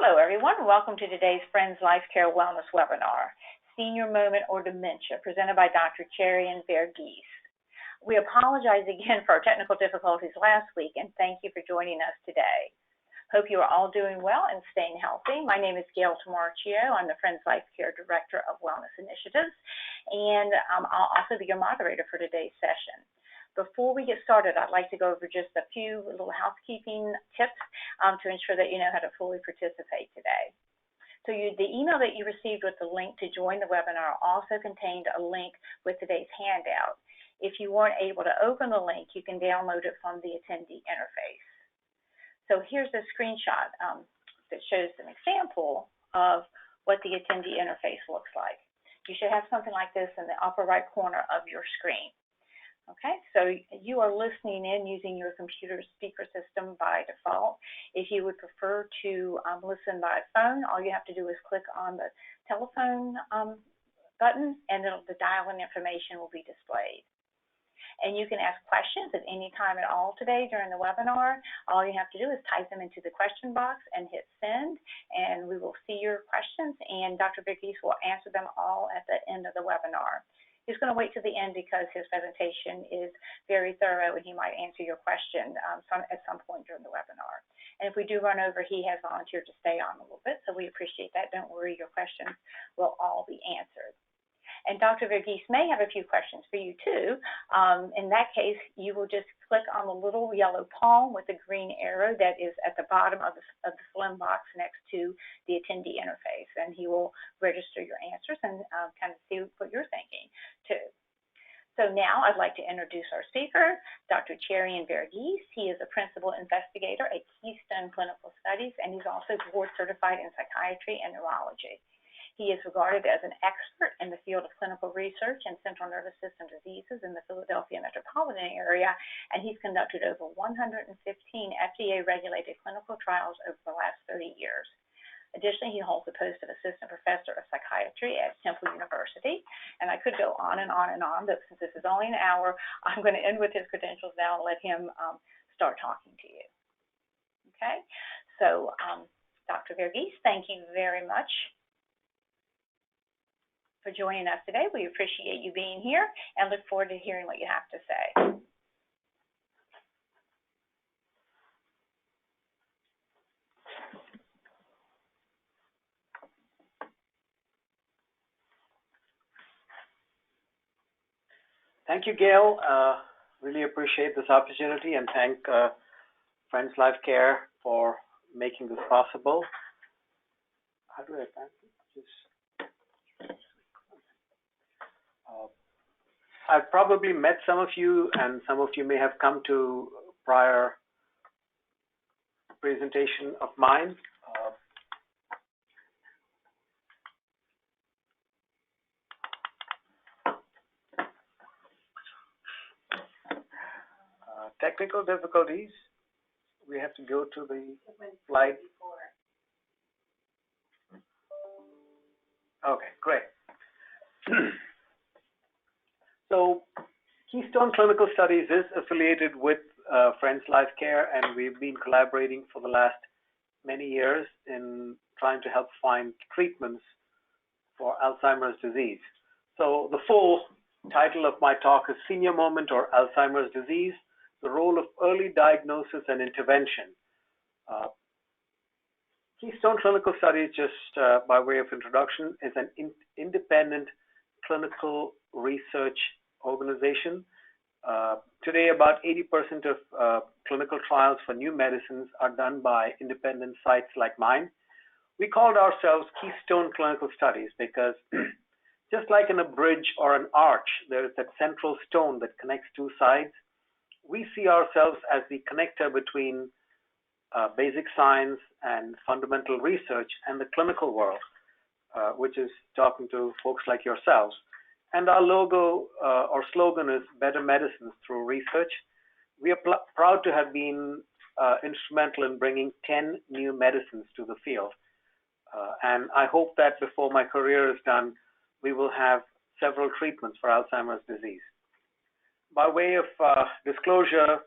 Hello, everyone. Welcome to today's Friends Life Care Wellness webinar, Senior Moment or Dementia, presented by Dr. Cherian Verghese. We apologize again for our technical difficulties last week, and thank you for joining us today. Hope you are all doing well and staying healthy. My name is Gail Tamarchio. I'm the Friends Life Care Director of Wellness Initiatives, and I'll also be your moderator for today's session. Before we get started, I'd like to go over just a few little housekeeping tips to ensure that you know how to fully participate today. So the email that you received with the link to join the webinar also contained a link with today's handout. If you weren't able to open the link, you can download it from the attendee interface. So here's a screenshot that shows an example of what the attendee interface looks like. You should have something like this in the upper right corner of your screen. Okay, so you are listening in using your computer speaker system by default. If you would prefer to listen by phone, all you have to do is click on the telephone button, and the dial-in information will be displayed. And you can ask questions at any time at all today during the webinar. All you have to do is type them into the question box and hit send, and we will see your questions, and Dr. Verghese will answer them all at the end of the webinar. He's going to wait to the end because his presentation is very thorough, and he might answer your question at some point during the webinar. And if we do run over, he has volunteered to stay on a little bit, so we appreciate that. Don't worry, your questions will all be answered. And Dr. Verghese may have a few questions for you too. In that case, you will just click on the little yellow palm with the green arrow that is at the bottom of the slim box next to the attendee interface, and he will register your answers and kind of see what you're thinking too. So now I'd like to introduce our speaker, Dr. Cherian Verghese. He is a Principal Investigator at Keystone Clinical Studies, and he's also board certified in Psychiatry and Neurology. He is regarded as an expert in the field of clinical research and central nervous system diseases in the Philadelphia Metropolitan Area, and he's conducted over 115 FDA-regulated clinical trials over the last 30 years. Additionally, he holds the post of Assistant Professor of Psychiatry at Temple University, and I could go on and on and on, but since this is only an hour, I'm going to end with his credentials now and let him start talking to you. Okay, so Dr. Verghese, thank you very much for joining us today. We appreciate you being here and look forward to hearing what you have to say. Thank you, Gail. Really appreciate this opportunity, and thank Friends Life Care for making this possible. How do I advance it? I've probably met some of you, and some of you may have come to prior presentation of mine. Technical difficulties. We have to go to the slide. Okay, great. So Keystone Clinical Studies is affiliated with Friends Life Care, and we've been collaborating for the last many years in trying to help find treatments for Alzheimer's disease. So the full title of my talk is Senior Moment or Alzheimer's Disease, the Role of Early Diagnosis and Intervention. Keystone Clinical Studies, just by way of introduction, is an independent clinical research organization. Today, about 80% of clinical trials for new medicines are done by independent sites like mine. We called ourselves Keystone Clinical Studies because just like in a bridge or an arch, there is that central stone that connects two sides. We see ourselves as the connector between basic science and fundamental research and the clinical world, which is talking to folks like yourselves. And our logo or slogan is Better Medicines Through Research. We are proud to have been instrumental in bringing 10 new medicines to the field. And I hope that before my career is done, we will have several treatments for Alzheimer's disease. By way of disclosure,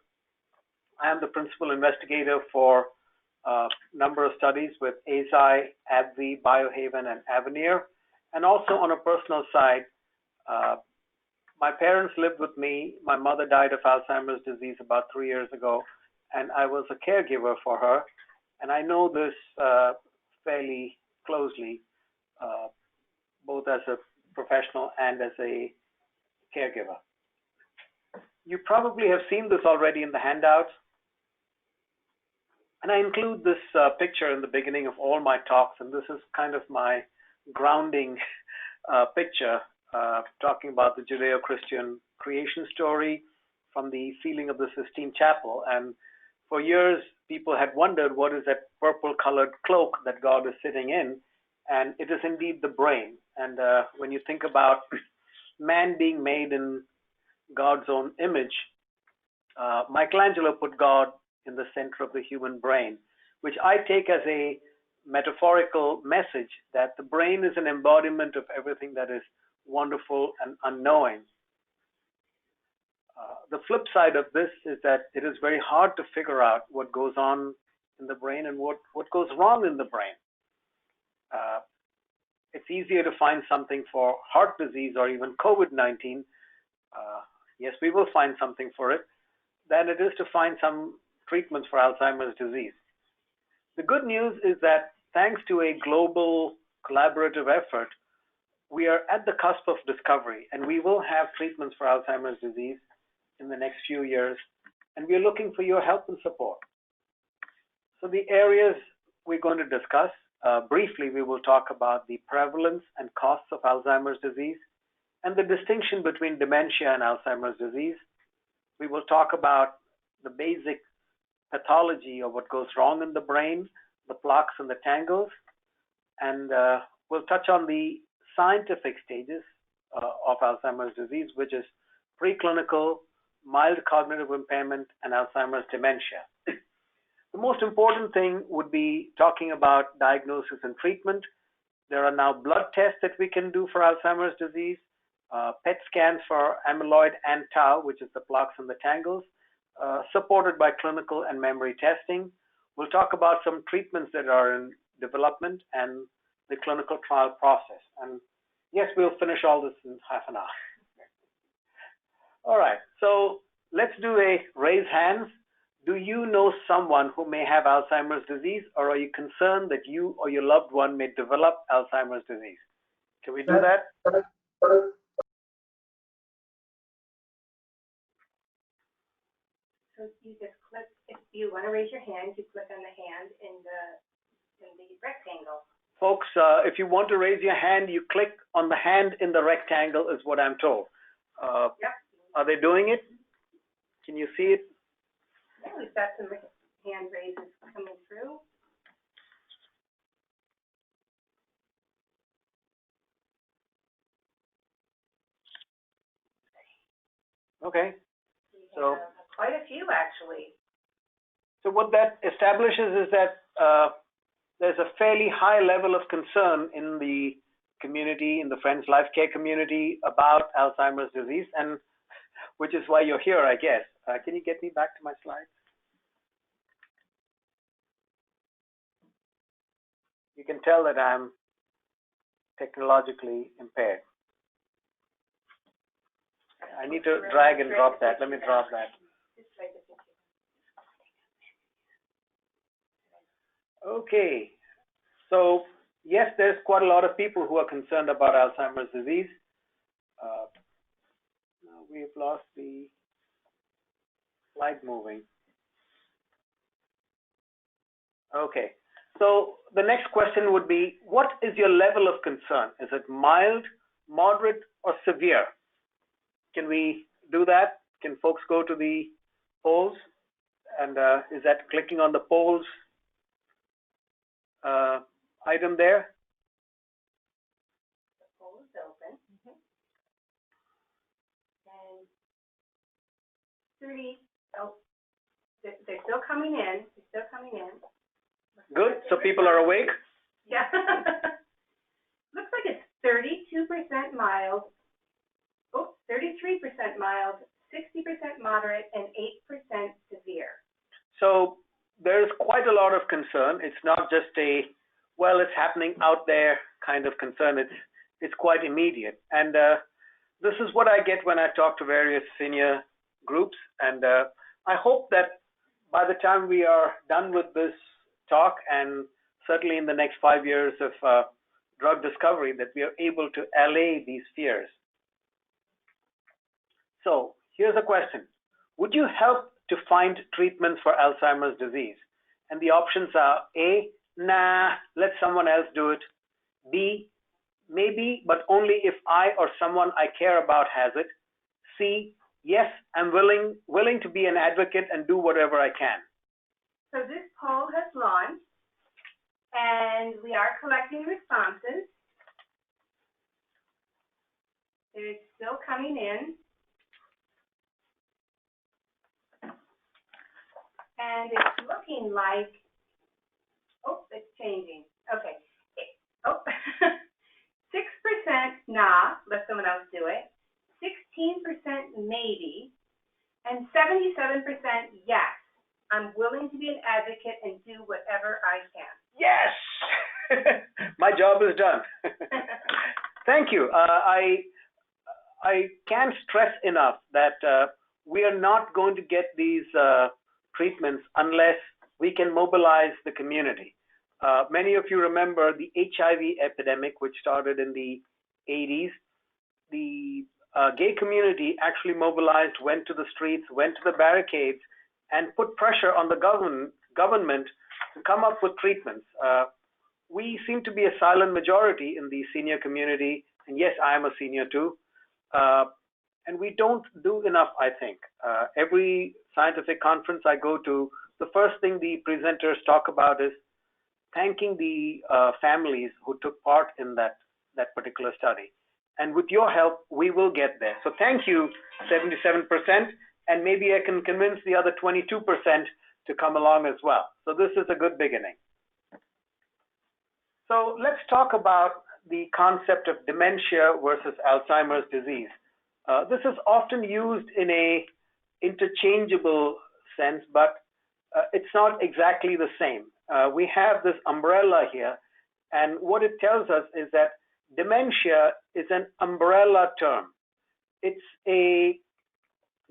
I am the Principal Investigator for number of studies with ASI, AbbVie, Biohaven, and Avenir. And also on a personal side, my parents lived with me. My mother died of Alzheimer's disease about 3 years ago, and I was a caregiver for her. And I know this fairly closely, both as a professional and as a caregiver. You probably have seen this already in the handouts. And I include this picture in the beginning of all my talks, and this is kind of my grounding picture, talking about the Judeo-Christian creation story from the ceiling of the Sistine Chapel. And for years, people had wondered, what is that purple-colored cloak that God is sitting in? And it is indeed the brain. And when you think about man being made in God's own image, Michelangelo put God in the center of the human brain, which I take as a metaphorical message that the brain is an embodiment of everything that is wonderful and unknowing. The flip side of this is that it is very hard to figure out what goes on in the brain and what goes wrong in the brain. It's easier to find something for heart disease or even COVID-19. Yes, we will find something for it, than it is to find some treatments for Alzheimer's disease. The good news is that thanks to a global collaborative effort, we are at the cusp of discovery, and we will have treatments for Alzheimer's disease in the next few years, and we are looking for your help and support. So the areas we're going to discuss, briefly, we will talk about the prevalence and costs of Alzheimer's disease and the distinction between dementia and Alzheimer's disease. We will talk about the basic pathology of what goes wrong in the brain, the plaques and the tangles, and we'll touch on the scientific stages of Alzheimer's disease, which is preclinical, mild cognitive impairment, and Alzheimer's dementia. The most important thing would be talking about diagnosis and treatment. There are now blood tests that we can do for Alzheimer's disease, PET scans for amyloid and tau, which is the plaques and the tangles, supported by clinical and memory testing. We'll talk about some treatments that are in development and the clinical trial process. And yes, we'll finish all this in half an hour. All right, so let's do a raise hands. Do you know someone who may have Alzheimer's disease, or are you concerned that you or your loved one may develop Alzheimer's disease? Can we do that? So you just click, if you want to raise your hand, you click on the hand in the rectangle. Folks, if you want to raise your hand, you click on the hand in the rectangle is what I'm told. Yep. Are they doing it? Can you see it? Yeah, we've got some hand raises coming through. Okay. So quite a few, actually. So what that establishes is that there's a fairly high level of concern in the community, in the Friends Life Care community about Alzheimer's disease, and which is why you're here, I guess. Can you get me back to my slides? You can tell that I'm technologically impaired. I need to drag and drop that. Let me drop that. Okay. So, yes, there's quite a lot of people who are concerned about Alzheimer's disease. Now we've lost the slide moving. Okay. So the next question would be, what is your level of concern? Is it mild, moderate, or severe? Can we do that? Can folks go to the polls? And is that clicking on the polls item there? The poll is open. And 30, oh, they're still coming in. They're still coming in. Good. So people are awake? Yeah. Looks like it's 32% mild, 33% mild, 60% moderate, and 8% severe. So there's quite a lot of concern. It's not just a, well, it's happening out there kind of concern. It's quite immediate. And this is what I get when I talk to various senior groups. And I hope that by the time we are done with this talk, and certainly in the next 5 years of drug discovery, that we are able to allay these fears. So here's a question. Would you help to find treatments for Alzheimer's disease? And the options are A, nah, let someone else do it. B, maybe, but only if I or someone I care about has it. C, yes, I'm willing to be an advocate and do whatever I can. So this poll has launched, and we are collecting responses. It's still coming in. And it's looking like, oh, it's changing. Okay. 6% nah, let someone else do it. 16% maybe. And 77% yes. I'm willing to be an advocate and do whatever I can. Yes! My job is done. Thank you. I can't stress enough that we are not going to get these treatments unless we can mobilize the community. Many of you remember the HIV epidemic, which started in the 80s. The gay community actually mobilized, went to the streets, went to the barricades, and put pressure on the government to come up with treatments. We seem to be a silent majority in the senior community, and yes, I am a senior too. And we don't do enough, I think. Every scientific conference I go to, the first thing the presenters talk about is thanking the families who took part in that particular study. And with your help, we will get there. So thank you, 77%, and maybe I can convince the other 22% to come along as well. So this is a good beginning. So let's talk about the concept of dementia versus Alzheimer's disease. This is often used in a interchangeable sense, but it's not exactly the same. We have this umbrella here, and what it tells us is that dementia is an umbrella term.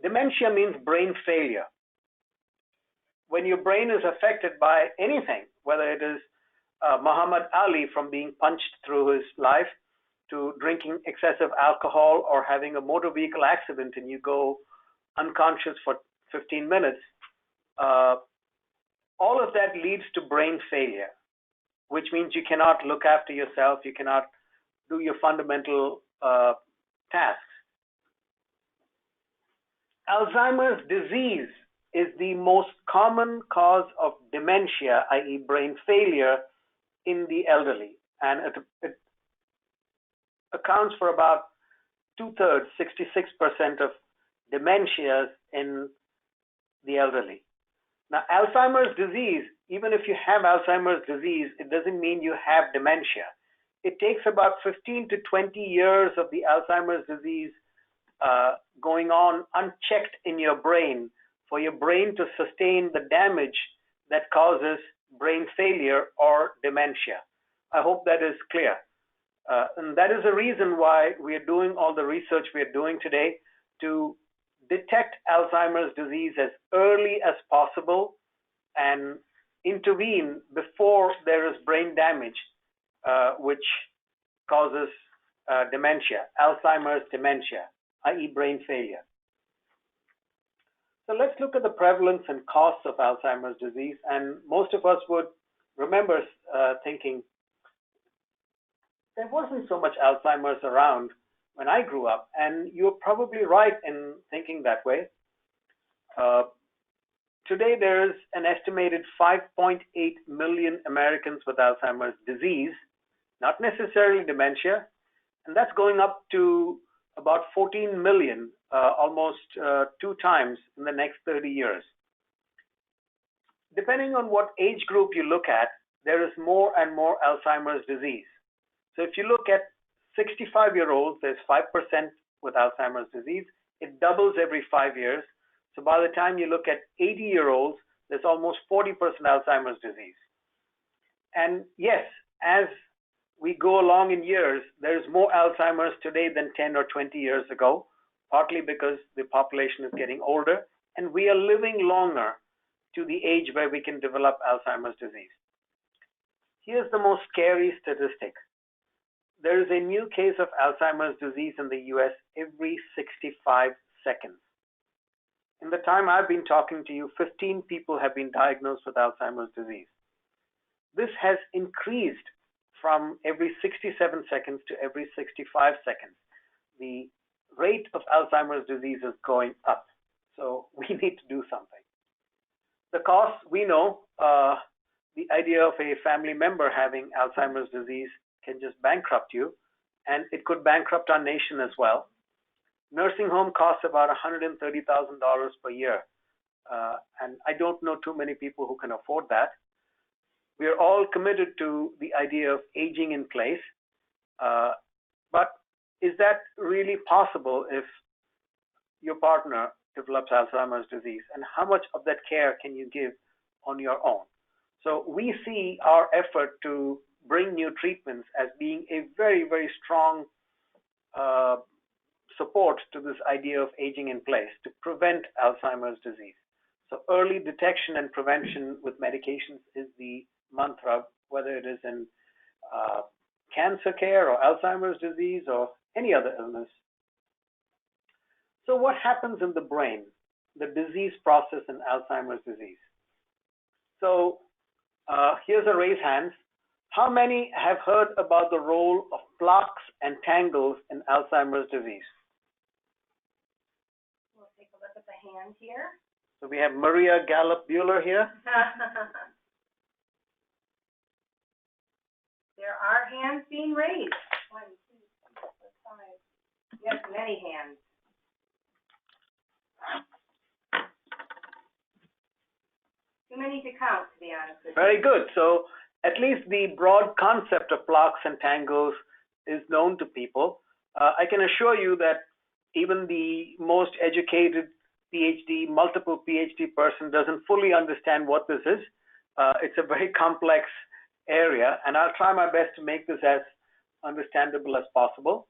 Dementia means brain failure. When your brain is affected by anything, whether it is Muhammad Ali from being punched through his life, to drinking excessive alcohol, or having a motor vehicle accident and you go unconscious for 15 minutes, all of that leads to brain failure, which means you cannot look after yourself, you cannot do your fundamental tasks. Alzheimer's disease is the most common cause of dementia, i.e. brain failure, in the elderly, and it accounts for about 2/3, 66% of dementias in the elderly. Now, Alzheimer's disease, even if you have Alzheimer's disease, it doesn't mean you have dementia. It takes about 15 to 20 years of the Alzheimer's disease going on unchecked in your brain for your brain to sustain the damage that causes brain failure or dementia. I hope that is clear. And that is the reason why we are doing all the research we are doing today to detect Alzheimer's disease as early as possible and intervene before there is brain damage, which causes dementia, Alzheimer's dementia, i.e. brain failure. So let's look at the prevalence and costs of Alzheimer's disease. And most of us would remember thinking, there wasn't so much Alzheimer's around when I grew up. And you're probably right in thinking that way. Today, there's an estimated 5.8 million Americans with Alzheimer's disease, not necessarily dementia. And that's going up to about 14 million, almost 2 times in the next 30 years. Depending on what age group you look at, there is more and more Alzheimer's disease. So if you look at 65-year-olds, there's 5% with Alzheimer's disease. It doubles every 5 years. So by the time you look at 80-year-olds, there's almost 40% Alzheimer's disease. And yes, as we go along in years, there's more Alzheimer's today than 10 or 20 years ago, partly because the population is getting older and we are living longer to the age where we can develop Alzheimer's disease. Here's the most scary statistic. There is a new case of Alzheimer's disease in the US every 65 seconds. In the time I've been talking to you, 15 people have been diagnosed with Alzheimer's disease. This has increased from every 67 seconds to every 65 seconds. The rate of Alzheimer's disease is going up. So we need to do something. The costs, we know, the idea of a family member having Alzheimer's disease can just bankrupt you, and it could bankrupt our nation as well. Nursing home costs about $130,000 per year, and I don't know too many people who can afford that. We are all committed to the idea of aging in place, but is that really possible if your partner develops Alzheimer's disease, and how much of that care can you give on your own? So we see our effort to bring new treatments as being a very, very strong support to this idea of aging in place to prevent Alzheimer's disease. So early detection and prevention with medications is the mantra, whether it is in cancer care or Alzheimer's disease or any other illness. So what happens in the brain, the disease process in Alzheimer's disease? So here's a raise hands. How many have heard about the role of plaques and tangles in Alzheimer's disease? We'll take a look at the hand here. So we have Maria Gallup-Bueller here. There are hands being raised. 1, 2, 3, 4, 5. Yes, many hands. Too many to count, to be honest with you. Very good. So at least the broad concept of plaques and tangles is known to people. I can assure you that even the most educated PhD, multiple PhD person doesn't fully understand what this is. It's a very complex area, and I'll try my best to make this as understandable as possible.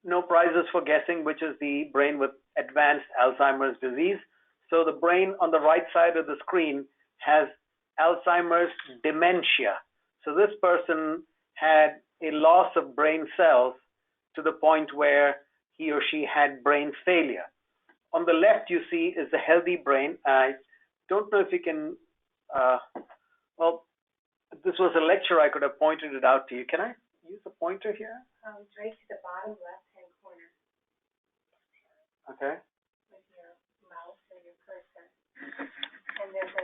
No prizes for guessing which is the brain with advanced Alzheimer's disease. So the brain on the right side of the screen has Alzheimer's dementia. So this person had a loss of brain cells to the point where he or she had brain failure. On the left, you see is the healthy brain. I don't know if you can, well, if this was a lecture, I could have pointed it out to you. Can I use a pointer here? It's right to the bottom left-hand corner. Okay. With your mouse or your cursor. And there's a,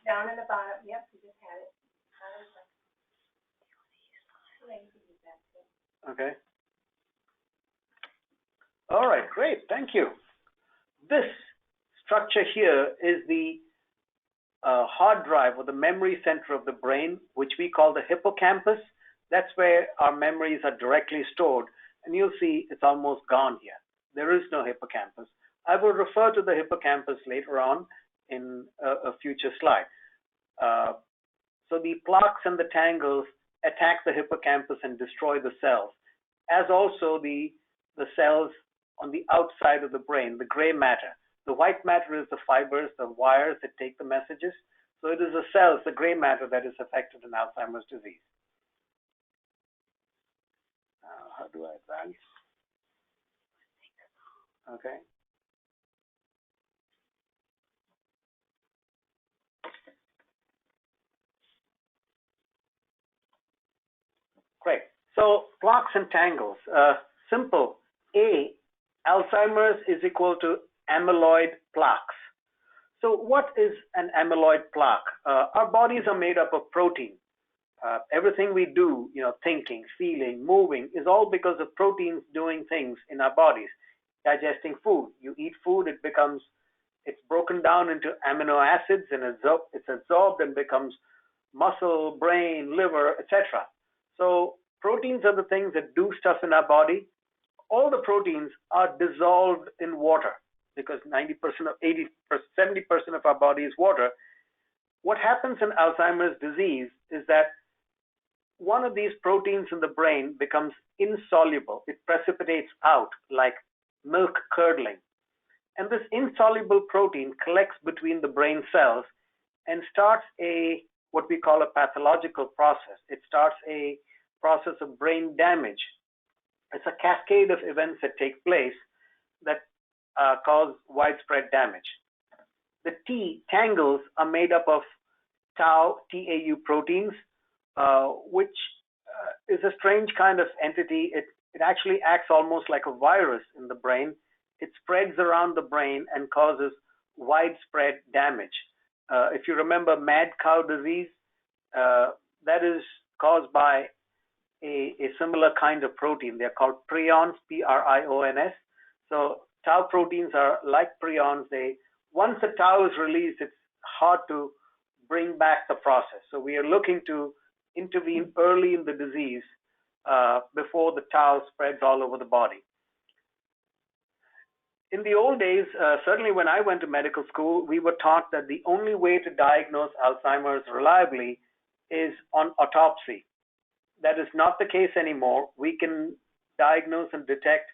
down in the bottom, yep, you just had it. Okay. All right, great, thank you. This structure here is the hard drive or the memory center of the brain, which we call the hippocampus. That's where our memories are directly stored. And you'll see it's almost gone here. There is no hippocampus. I will refer to the hippocampus later on in a future slide. So the plaques and the tangles attack the hippocampus and destroy the cells, as also the cells on the outside of the brain, the gray matter. The white matter is the fibers, the wires that take the messages. So it is the cells, the gray matter, that is affected in Alzheimer's disease. How do I advance? Okay. Great. So plaques and tangles. Simple. Alzheimer's is equal to amyloid plaques. So what is an amyloid plaque? Our bodies are made up of protein. Everything we do, thinking, feeling, moving, is all because of proteins doing things in our bodies. Digesting food. You eat food, it's broken down into amino acids, and it's absorbed and becomes muscle, brain, liver, etc. So proteins are the things that do stuff in our body. All the proteins are dissolved in water. because 90% of 70% of our body is water. What happens in Alzheimer's disease is that one of these proteins in the brain becomes insoluble. It precipitates out like milk curdling. And this insoluble protein collects between the brain cells and starts what we call a pathological process. It starts a process of brain damage. It's a cascade of events that take place that cause widespread damage. The tangles are made up of tau, TAU proteins, which is a strange kind of entity. It actually acts almost like a virus in the brain. It spreads around the brain and causes widespread damage. If you remember mad cow disease, that is caused by a similar kind of protein. They're called prions, P-R-I-O-N-S. So tau proteins are like prions. Once the tau is released, it's hard to bring back the process. So we are looking to intervene early in the disease before the tau spreads all over the body. In the old days, certainly when I went to medical school, we were taught that the only way to diagnose Alzheimer's reliably is on autopsy. That is not the case anymore. We can diagnose and detect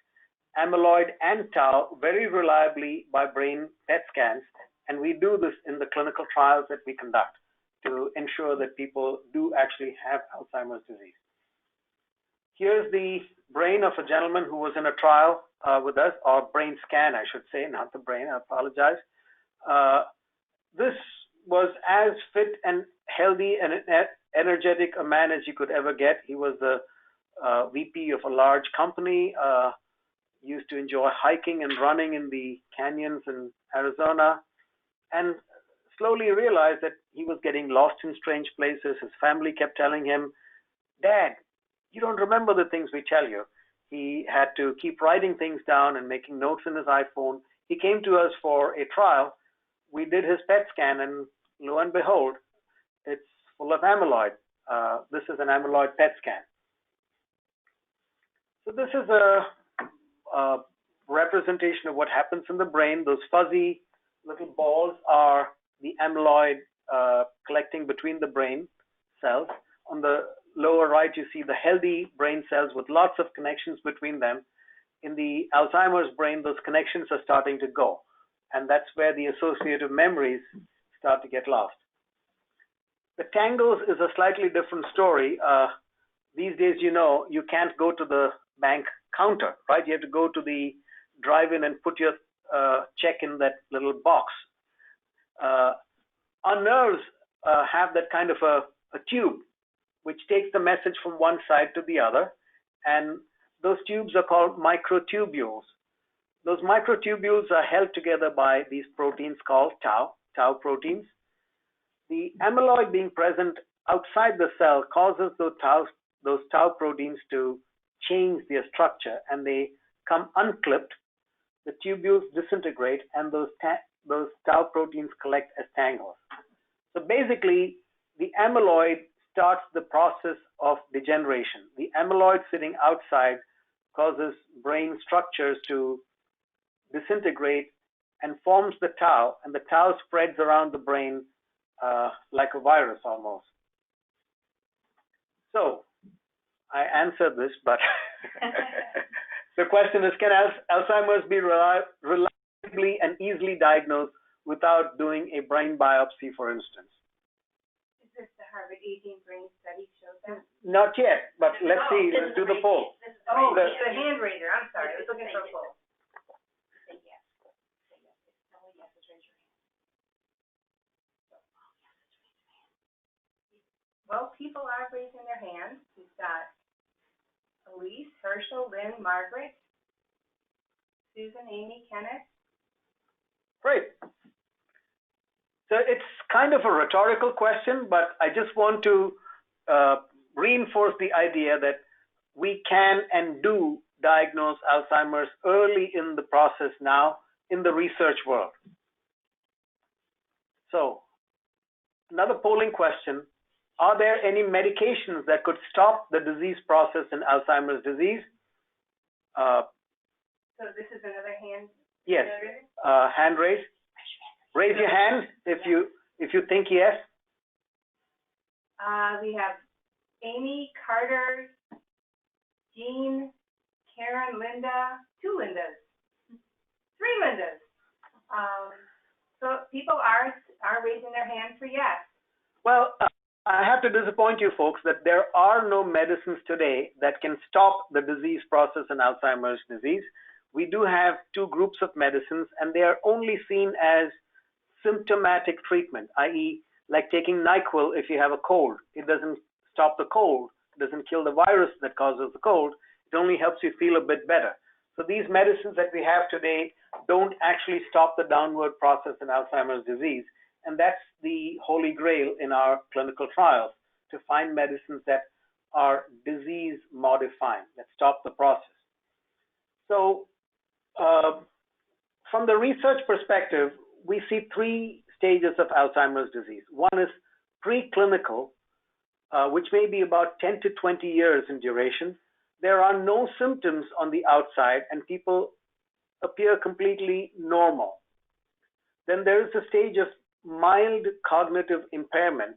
amyloid and tau very reliably by brain PET scans, and we do this in the clinical trials that we conduct to ensure that people do actually have Alzheimer's disease. Here's the brain of a gentleman who was in a trial with us, or brain scan, I should say, not the brain, I apologize. This was as fit and healthy and energetic a man as you could ever get. He was the VP of a large company, used to enjoy hiking and running in the canyons in Arizona, and slowly realized that he was getting lost in strange places. His family kept telling him, "Dad, you don't remember the things we tell you." He had to keep writing things down and making notes in his iPhone. He came to us for a trial. We did his PET scan, and lo and behold, it's full of amyloid. This is an amyloid PET scan. So this is a representation of what happens in the brain. Those fuzzy little balls are the amyloid collecting between the brain cells. On the lower right, you see the healthy brain cells with lots of connections between them. In the Alzheimer's brain, those connections are starting to go, and that's where the associative memories start to get lost. The tangles is a slightly different story. These days, you can't go to the bank counter, right? You have to go to the drive-in and put your check in that little box. Our nerves have that kind of a tube which takes the message from one side to the other, and those tubes are called microtubules. Those microtubules are held together by these proteins called tau proteins. The amyloid being present outside the cell causes those tau proteins to change their structure, and they come unclipped. The tubules disintegrate, and those tau proteins collect as tangles. So basically, the amyloid starts the process of degeneration. The amyloid sitting outside causes brain structures to disintegrate and forms the tau, and the tau spreads around the brain like a virus almost. So I answered this, but the question is, can Alzheimer's be reliably and easily diagnosed without doing a brain biopsy, for instance? Is this the Harvard Aging Brain Study show that? Not yet, but let's see. Let's do the poll. Oh, the hand raiser. I'm sorry. I was looking for a poll. Say yes. Say yes. Tell me yes. Raise your hand. Well, people are raising their hands. We've got Elise, Herschel, Lynn, Margaret, Susan, Amy, Kenneth. Great. So it's kind of a rhetorical question, but I just want to reinforce the idea that we can and do diagnose Alzheimer's early in the process now in the research world. So another polling question: are there any medications that could stop the disease process in Alzheimer's disease? So this is another hand Yes. Hand raise. Raise your hand if you think yes. We have Amy, Carter, Jean, Karen, Linda, 2 Lindas, 3 Lindas. So people are raising their hands for yes. Well, I have to disappoint you folks that there are no medicines today that can stop the disease process in Alzheimer's disease. We do have 2 groups of medicines, and they are only seen as symptomatic treatment, i.e., like taking NyQuil if you have a cold. It doesn't stop the cold. It doesn't kill the virus that causes the cold. It only helps you feel a bit better. So these medicines that we have today don't actually stop the downward process in Alzheimer's disease. And that's the holy grail in our clinical trials, to find medicines that are disease modifying, that stop the process. So from the research perspective, we see 3 stages of Alzheimer's disease. One is preclinical, which may be about 10 to 20 years in duration. There are no symptoms on the outside, and people appear completely normal. Then there is a stage of mild cognitive impairment,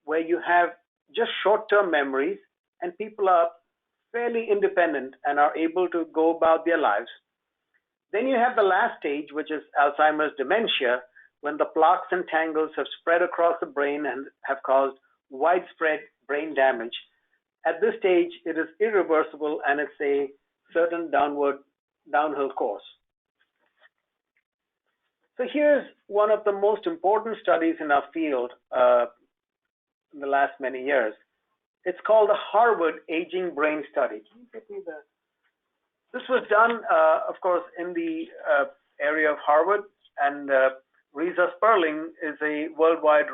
where you have just short-term memories, and people are fairly independent and are able to go about their lives. Then you have the last stage, which is Alzheimer's dementia, when the plaques and tangles have spread across the brain and have caused widespread brain damage. At this stage, it is irreversible, and it's a certain downhill course. So here's one of the most important studies in our field in the last many years. It's called the Harvard Aging Brain Study. Can you get me the... This was done, of course, in the area of Harvard, and Risa Sperling is a worldwide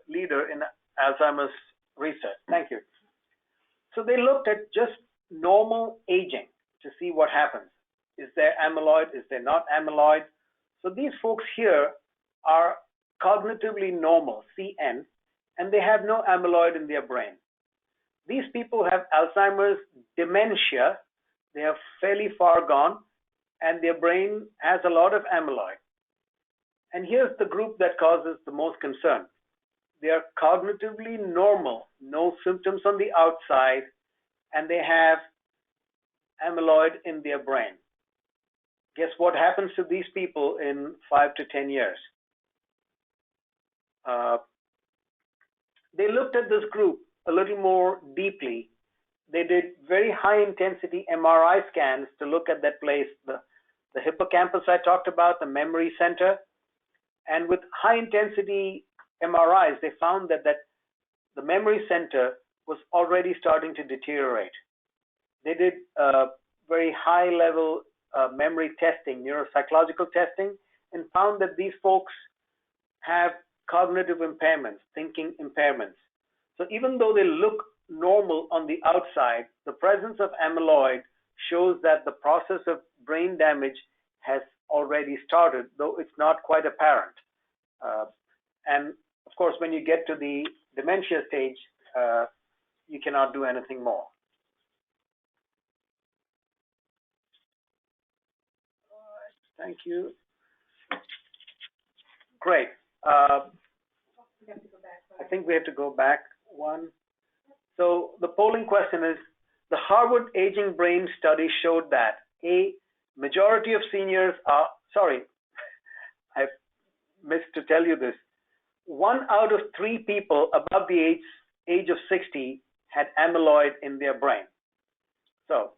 leader in Alzheimer's research. Thank you. So they looked at just normal aging to see what happens. Is there amyloid? Is there not amyloid? So these folks here are cognitively normal, CN, and they have no amyloid in their brain. These people have Alzheimer's dementia. They are fairly far gone, and their brain has a lot of amyloid. And here's the group that causes the most concern. They are cognitively normal, no symptoms on the outside, and they have amyloid in their brain. Guess what happens to these people in 5 to 10 years? They looked at this group a little more deeply. They did very high-intensity MRI scans to look at that place, the hippocampus I talked about, the memory center. And with high-intensity MRIs, they found that the memory center was already starting to deteriorate. They did very high-level memory testing, neuropsychological testing, and found that these folks have cognitive impairments, thinking impairments. So even though they look normal on the outside, the presence of amyloid shows that the process of brain damage has already started, though it's not quite apparent. And of course, when you get to the dementia stage, you cannot do anything more. Thank you. Great. I think we have to go back one. So the polling question is, the Harvard Aging Brain Study showed that a majority of seniors are, sorry, I missed to tell you this, 1 out of 3 people above the age of 60 had amyloid in their brain. So,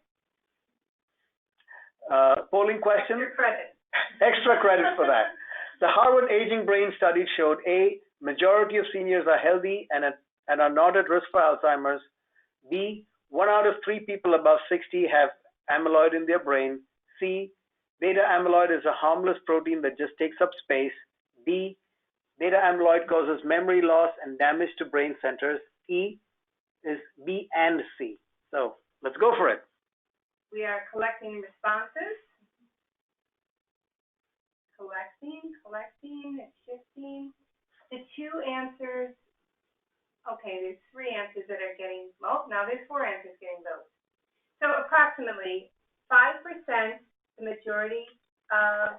polling question? Extra credit. Extra credit for that. The Harvard Aging Brain Study showed A, majority of seniors are healthy and are not at risk for Alzheimer's. B, 1 out of 3 people above 60 have amyloid in their brain. C, beta amyloid is a harmless protein that just takes up space. D, beta amyloid causes memory loss and damage to brain centers. E is B and C. So let's go for it. We are collecting responses. Collecting, it's shifting. The 2 answers, okay, there's 3 answers that are getting, well, now there's 4 answers getting votes. So approximately 5%, the majority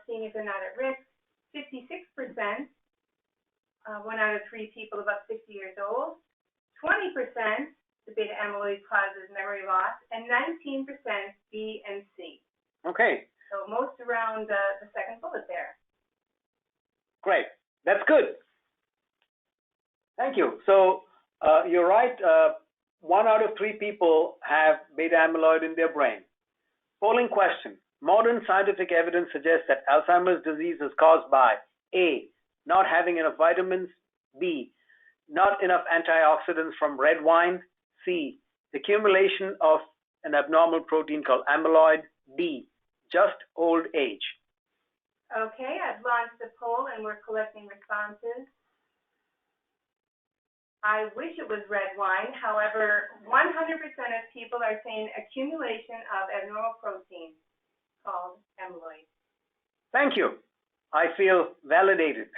seniors are not at risk. 56%, 1 out of 3 people above 60 years old. 20%, the beta amyloid causes memory loss, and 19% B and C. Okay. So most around the second bullet there. Great. That's good. Thank you. So you're right. 1 out of 3 people have beta amyloid in their brain. Polling question. Modern scientific evidence suggests that Alzheimer's disease is caused by A, not having enough vitamins, B, not enough antioxidants from red wine, C, accumulation of an abnormal protein called amyloid, D, just old age. Okay, I've launched the poll and we're collecting responses. I wish it was red wine. However, 100% of people are saying accumulation of abnormal protein called amyloid. Thank you. I feel validated.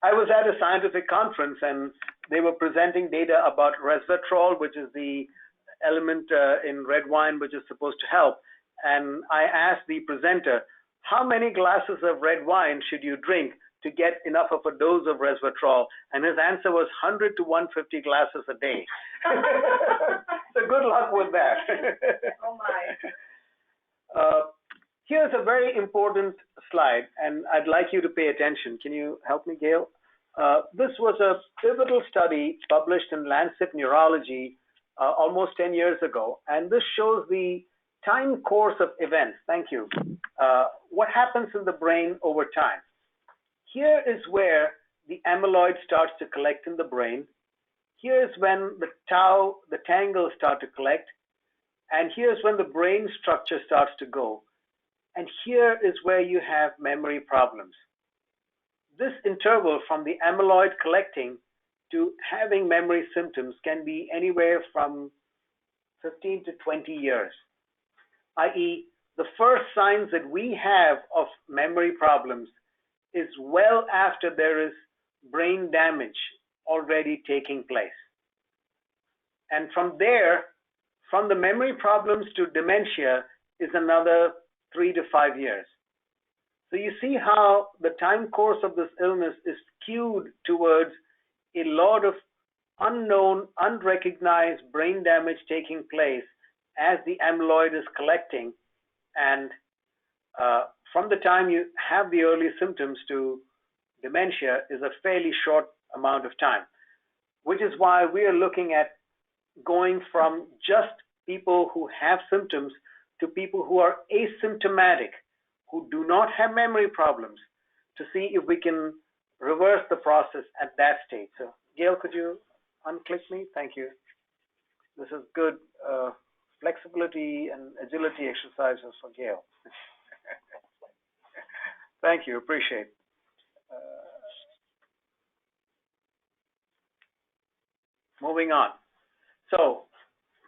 I was at a scientific conference and they were presenting data about resveratrol, which is the element in red wine which is supposed to help. And I asked the presenter, how many glasses of red wine should you drink to get enough of a dose of resveratrol? And his answer was 100 to 150 glasses a day. So good luck with that. Oh my. Here's a very important slide, and I'd like you to pay attention. Can you help me, Gail? This was a pivotal study published in Lancet Neurology almost 10 years ago, and this shows the time course of events. Thank you. What happens in the brain over time? Here is where the amyloid starts to collect in the brain. Here's when the tau, the tangles start to collect. And here's when the brain structure starts to go. And here is where you have memory problems. This interval from the amyloid collecting to having memory symptoms can be anywhere from 15 to 20 years, i.e., the first signs that we have of memory problems is well after there is brain damage already taking place. And from there, from the memory problems to dementia is another 3 to 5 years. So you see how the time course of this illness is skewed towards a lot of unknown, unrecognized brain damage taking place as the amyloid is collecting. And from the time you have the early symptoms to dementia is a fairly short amount of time, which is why we are looking at going from just people who have symptoms to people who are asymptomatic, who do not have memory problems, to see if we can reverse the process at that stage. So, Gail, could you unclick me? Thank you. This is good flexibility and agility exercises for Gail. Thank you, appreciate it. Moving on. So,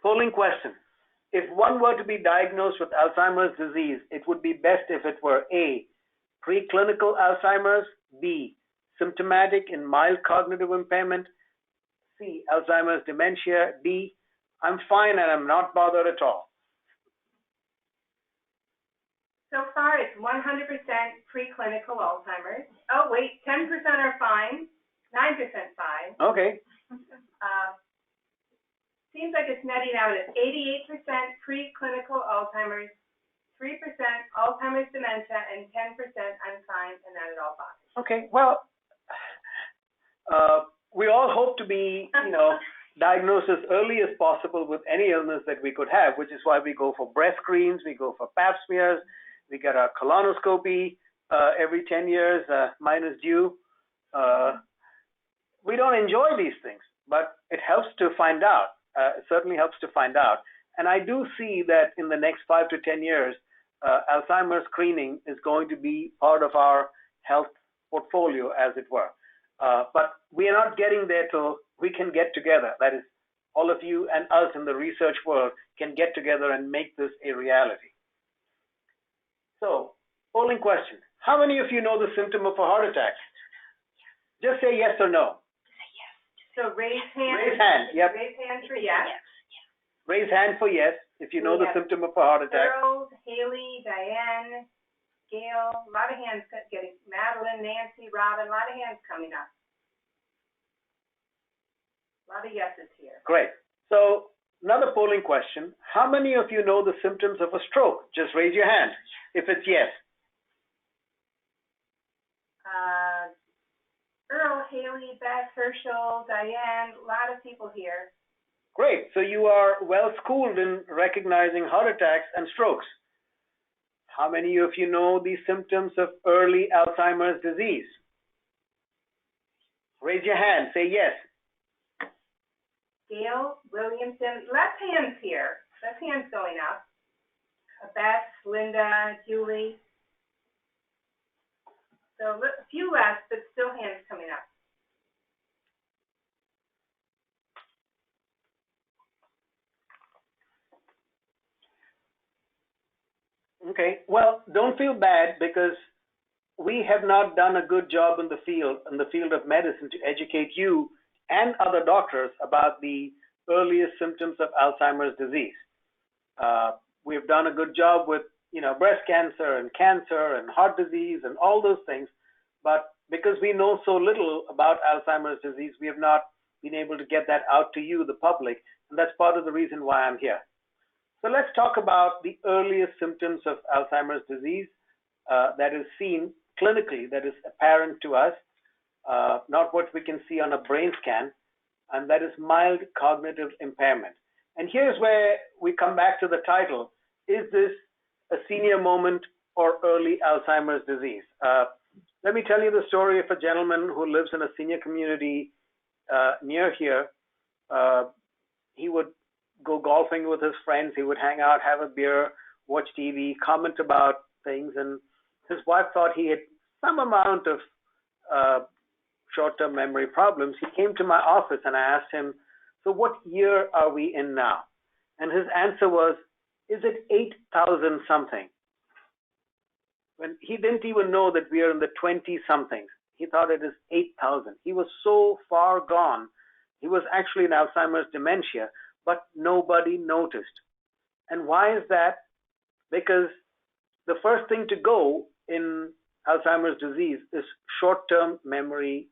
polling question. If one were to be diagnosed with Alzheimer's disease, it would be best if it were A, preclinical Alzheimer's, B, symptomatic in mild cognitive impairment, C, Alzheimer's dementia, D, I'm fine and I'm not bothered at all. So far, it's 100% preclinical Alzheimer's. Oh, wait, 10% are fine, 9% fine. Okay. Seems like it's netting out at 88% preclinical Alzheimer's, 3% Alzheimer's dementia, and 10% I'm fine and not at all bothered. Okay, well, we all hope to be, diagnosed as early as possible with any illness that we could have, which is why we go for breast screens, we go for pap smears, we get our colonoscopy every 10 years, mine is due. We don't enjoy these things, but it helps to find out. It certainly helps to find out. And I do see that in the next 5 to 10 years, Alzheimer's screening is going to be part of our health portfolio, as it were. But we are not getting there till we can get together. That is, all of you and us in the research world can get together and make this a reality. So, polling question. How many of you know the symptom of a heart attack? Just say yes or no. So raise hand. Raise hand, yep. Raise hand for yes. Raise hand for yes, if you know the symptom of a heart attack. Harold, Haley, Diane, Gail, a lot of hands getting, Madeline, Nancy, Robin, a lot of hands coming up. A lot of yeses here. Great. So another polling question. How many of you know the symptoms of a stroke? Just raise your hand if it's yes. Earl, Haley, Beth, Herschel, Diane, a lot of people here. Great. So you are well schooled in recognizing heart attacks and strokes. How many of you know the symptoms of early Alzheimer's disease? Raise your hand. Say yes. Gail, Williamson, less hands here. Less hands going up. Beth, Linda, Julie. So a few less, but still hands coming up. Okay. Well, don't feel bad because we have not done a good job in the field of medicine to educate you and other doctors about the earliest symptoms of Alzheimer's disease. We've done a good job with, breast cancer and heart disease and all those things, but because we know so little about Alzheimer's disease, we have not been able to get that out to you, the public, and that's part of the reason why I'm here. So let's talk about the earliest symptoms of Alzheimer's disease that is seen clinically, that is apparent to us, not what we can see on a brain scan, and that is mild cognitive impairment. And here's where we come back to the title. Is this a senior moment or early Alzheimer's disease? Let me tell you the story of a gentleman who lives in a senior community near here. He would go golfing with his friends. He would hang out, have a beer, watch TV, comment about things. And his wife thought he had some amount of short-term memory problems. He came to my office and I asked him, so what year are we in now? And his answer was, is it 8,000 something? When he didn't even know that we are in the 20-somethings. He thought it is 8,000. He was so far gone. He was actually in Alzheimer's dementia, but nobody noticed. And why is that? Because the first thing to go in Alzheimer's disease is short-term memory,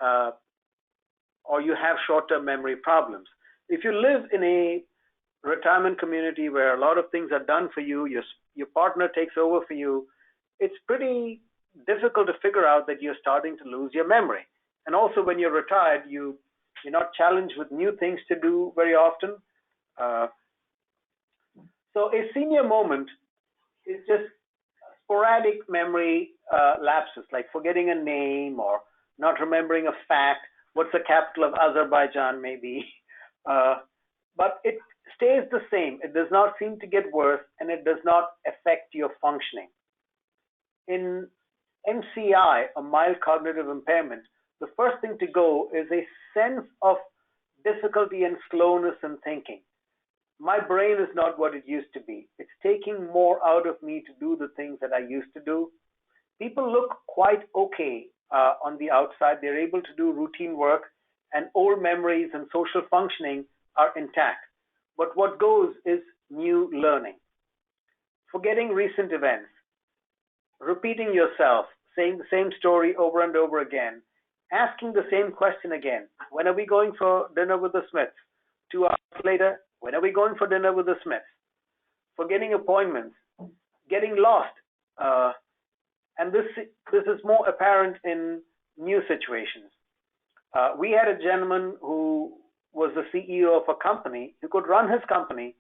or you have short-term memory problems. If you live in a retirement community where a lot of things are done for you, your partner takes over for you, it's pretty difficult to figure out that you're starting to lose your memory. And also when you're retired, you're not challenged with new things to do very often. So a senior moment is just sporadic memory lapses, like forgetting a name or not remembering a fact, what's the capital of Azerbaijan maybe. But it stays the same. It does not seem to get worse, and it does not affect your functioning. In MCI, a mild cognitive impairment, the first thing to go is a sense of difficulty and slowness in thinking. My brain is not what it used to be. It's taking more out of me to do the things that I used to do. People look quite okay on the outside. They're able to do routine work, and old memories and social functioning are intact. But what goes is new learning. Forgetting recent events, repeating yourself, saying the same story over and over again, asking the same question again. When are we going for dinner with the Smiths? 2 hours later, when are we going for dinner with the Smiths? Forgetting appointments, getting lost. And this is more apparent in new situations. We had a gentleman who was the CEO of a company. He could run his company,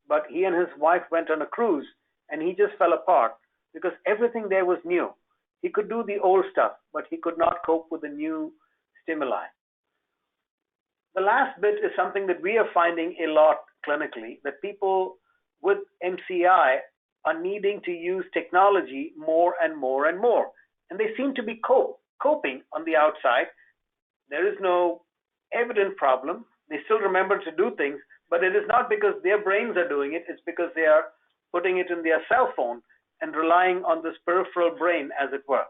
but he and his wife went on a cruise, and he just fell apart because everything there was new. He could do the old stuff, but he could not cope with the new stimuli. The last bit is something that we are finding a lot clinically, that people with MCI are needing to use technology more and more and more. And they seem to be coping on the outside. There is no evident problem. They still remember to do things, but it is not because their brains are doing it. It's because they are putting it in their cell phone and relying on this peripheral brain, as it were.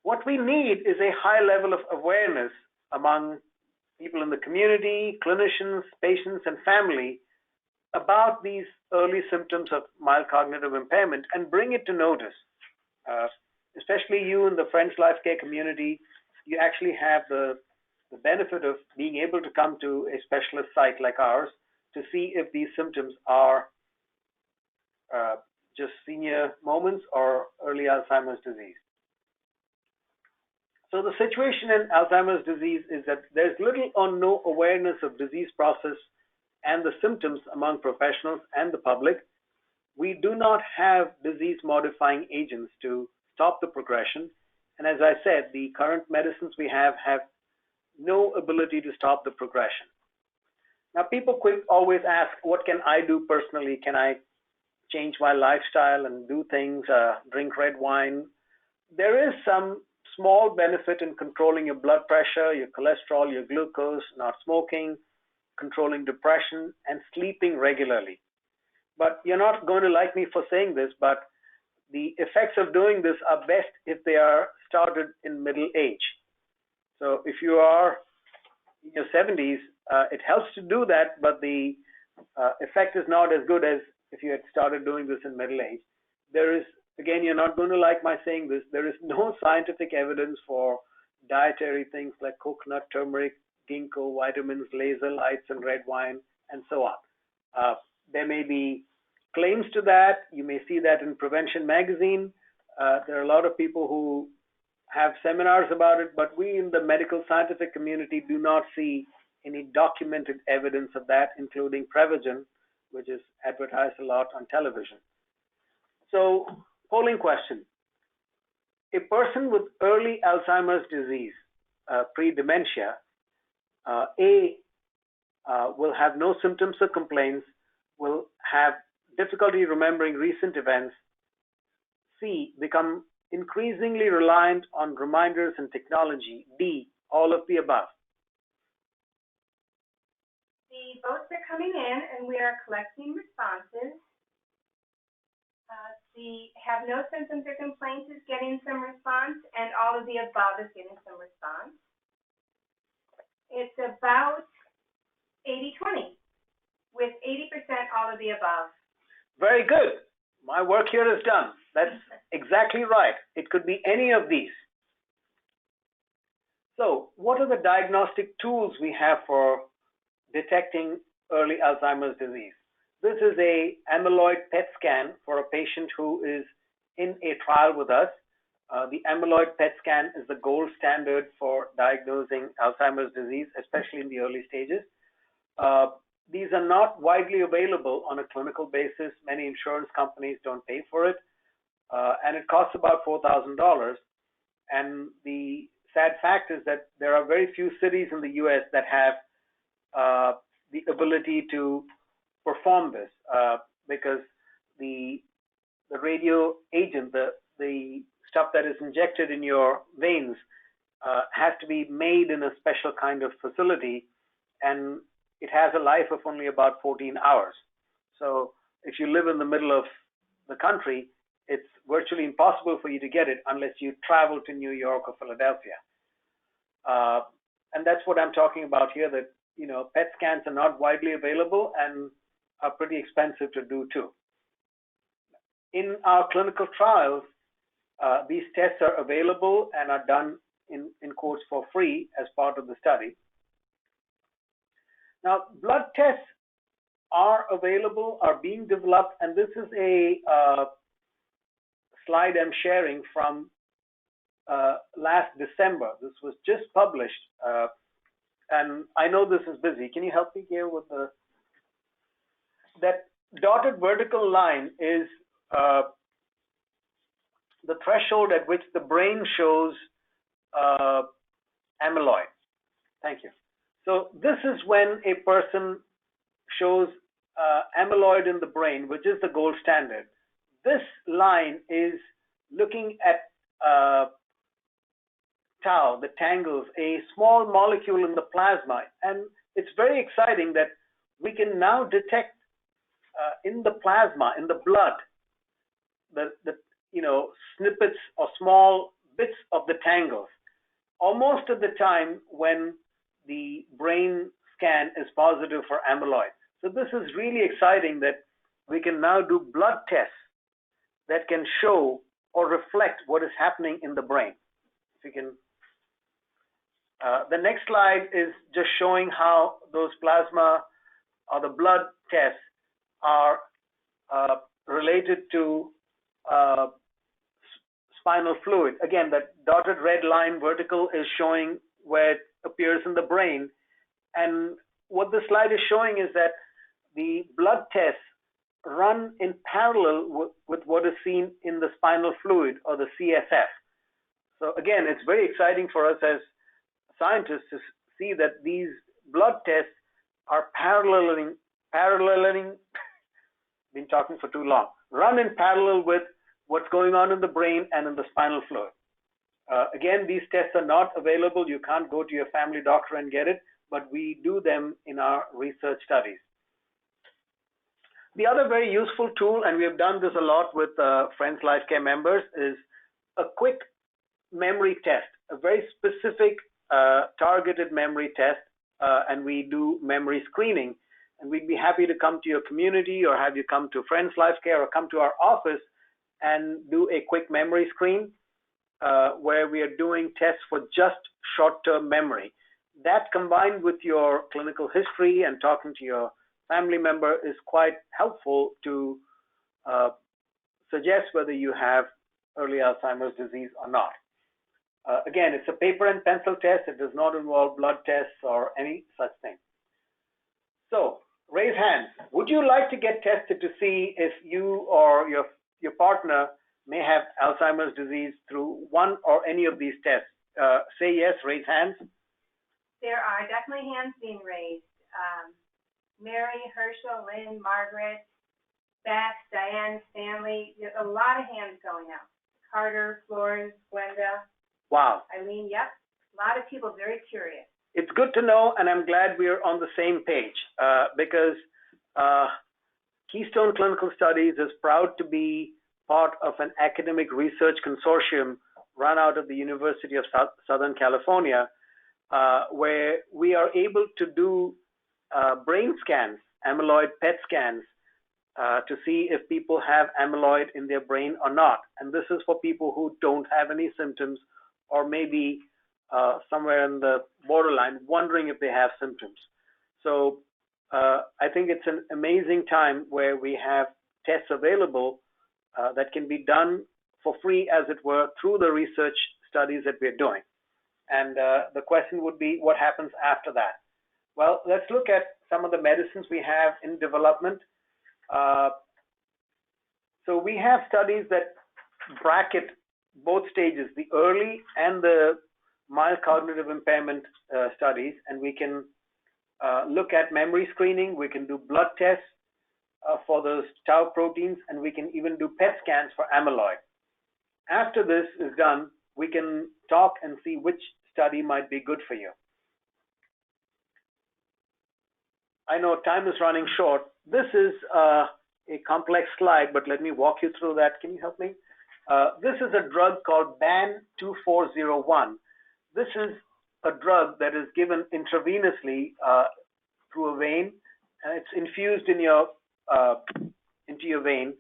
What we need is a high level of awareness among people in the community, clinicians, patients, and family about these early symptoms of mild cognitive impairment and bring it to notice. Especially you in the Friends Life Care community, you actually have the benefit of being able to come to a specialist site like ours to see if these symptoms are just senior moments or early Alzheimer's disease. So the situation in Alzheimer's disease is that there's little or no awareness of disease process and the symptoms among professionals and the public. We do not have disease-modifying agents to stop the progression. And as I said, the current medicines we have no ability to stop the progression. Now, people always ask, what can I do personally? Can I change my lifestyle and do things, drink red wine? There is some small benefit in controlling your blood pressure, your cholesterol, your glucose, not smoking, controlling depression, and sleeping regularly. But you're not going to like me for saying this, but the effects of doing this are best if they are started in middle age. So if you are in your 70s, it helps to do that, but the effect is not as good as if you had started doing this in middle age. There is, again, you're not going to like my saying this, there is no scientific evidence for dietary things like coconut, turmeric, ginkgo, vitamins, laser lights, and red wine, and so on. There may be claims to that. You may see that in Prevention magazine. There are a lot of people who have seminars about it, but we in the medical scientific community do not see any documented evidence of that, including Prevagen, which is advertised a lot on television. So, polling question. A person with early Alzheimer's disease, pre-dementia, will have no symptoms or complaints, will have difficulty remembering recent events. C, become increasingly reliant on reminders and technology. D, all of the above. The votes are coming in, and we are collecting responses. The have no symptoms or complaints is getting some response, and all of the above is getting some response. It's about 80-20, with 80% all of the above. Very good. My work here is done. That's exactly right. It could be any of these. So, what are the diagnostic tools we have for detecting early Alzheimer's disease? This is a amyloid PET scan for a patient who is in a trial with us. The amyloid PET scan is the gold standard for diagnosing Alzheimer's disease, especially in the early stages. These are not widely available on a clinical basis. Many insurance companies don't pay for it, and it costs about $4,000. And the sad fact is that there are very few cities in the U.S. that have the ability to perform this, because the radio agent, the stuff that is injected in your veins, has to be made in a special kind of facility, and it has a life of only about 14 hours. So if you live in the middle of the country, it's virtually impossible for you to get it unless you travel to New York or Philadelphia. And that's what I'm talking about here, that PET scans are not widely available and are pretty expensive to do too. In our clinical trials, these tests are available and are done in quotes for free as part of the study. Now, blood tests are available, are being developed, and this is a slide I'm sharing from last December. This was just published, and I know this is busy. Can you help me here with that dotted vertical line is the threshold at which the brain shows amyloid. Thank you. So this is when a person shows amyloid in the brain, which is the gold standard. This line is looking at tau, the tangles, a small molecule in the plasma. And it's very exciting that we can now detect in the plasma, in the blood, the snippets or small bits of the tangles, almost at the time when the brain scan is positive for amyloid. So this is really exciting that we can now do blood tests that can show or reflect what is happening in the brain. If you can, the next slide is just showing how those plasma or the blood tests are related to spinal fluid. Again, that dotted red line vertical is showing where it appears in the brain. And what the slide is showing is that the blood tests run in parallel with what is seen in the spinal fluid or the CSF. So again, it's very exciting for us as scientists to see that these blood tests are paralleling, been talking for too long, run in parallel with what's going on in the brain and in the spinal fluid. Again, these tests are not available. You can't go to your family doctor and get it, but we do them in our research studies. The other very useful tool, and we have done this a lot with Friends Life Care members, is a quick memory test, a very specific targeted memory test, and we do memory screening. And we'd be happy to come to your community or have you come to Friends Life Care or come to our office and do a quick memory screen where we are doing tests for just short-term memory. That combined with your clinical history and talking to your family member is quite helpful to suggest whether you have early Alzheimer's disease or not. Again, it's a paper and pencil test. It does not involve blood tests or any such thing. So, raise hands. Would you like to get tested to see if you or your partner may have Alzheimer's disease through one or any of these tests? Say yes, raise hands. There are definitely hands being raised. Mary, Herschel, Lynn, Margaret, Beth, Diane, Stanley, there's a lot of hands going out. Carter, Florence, Glenda. Wow. Eileen, yep. A lot of people very curious. It's good to know, and I'm glad we're on the same page because Keystone Clinical Studies is proud to be part of an academic research consortium run out of the University of Southern California, where we are able to do brain scans, amyloid PET scans, to see if people have amyloid in their brain or not. And this is for people who don't have any symptoms or maybe somewhere in the borderline wondering if they have symptoms. So I think it's an amazing time where we have tests available that can be done for free, as it were, through the research studies that we're doing. And the question would be, what happens after that? Well, let's look at some of the medicines we have in development. So we have studies that bracket both stages, the early and the mild cognitive impairment studies, and we can look at memory screening. We can do blood tests for those tau proteins, and we can even do PET scans for amyloid. After this is done, we can talk and see which study might be good for you. I know time is running short. This is a complex slide, but let me walk you through that. Can you help me? This is a drug called BAN2401. This is a drug that is given intravenously through a vein, and it's infused in your into your vein.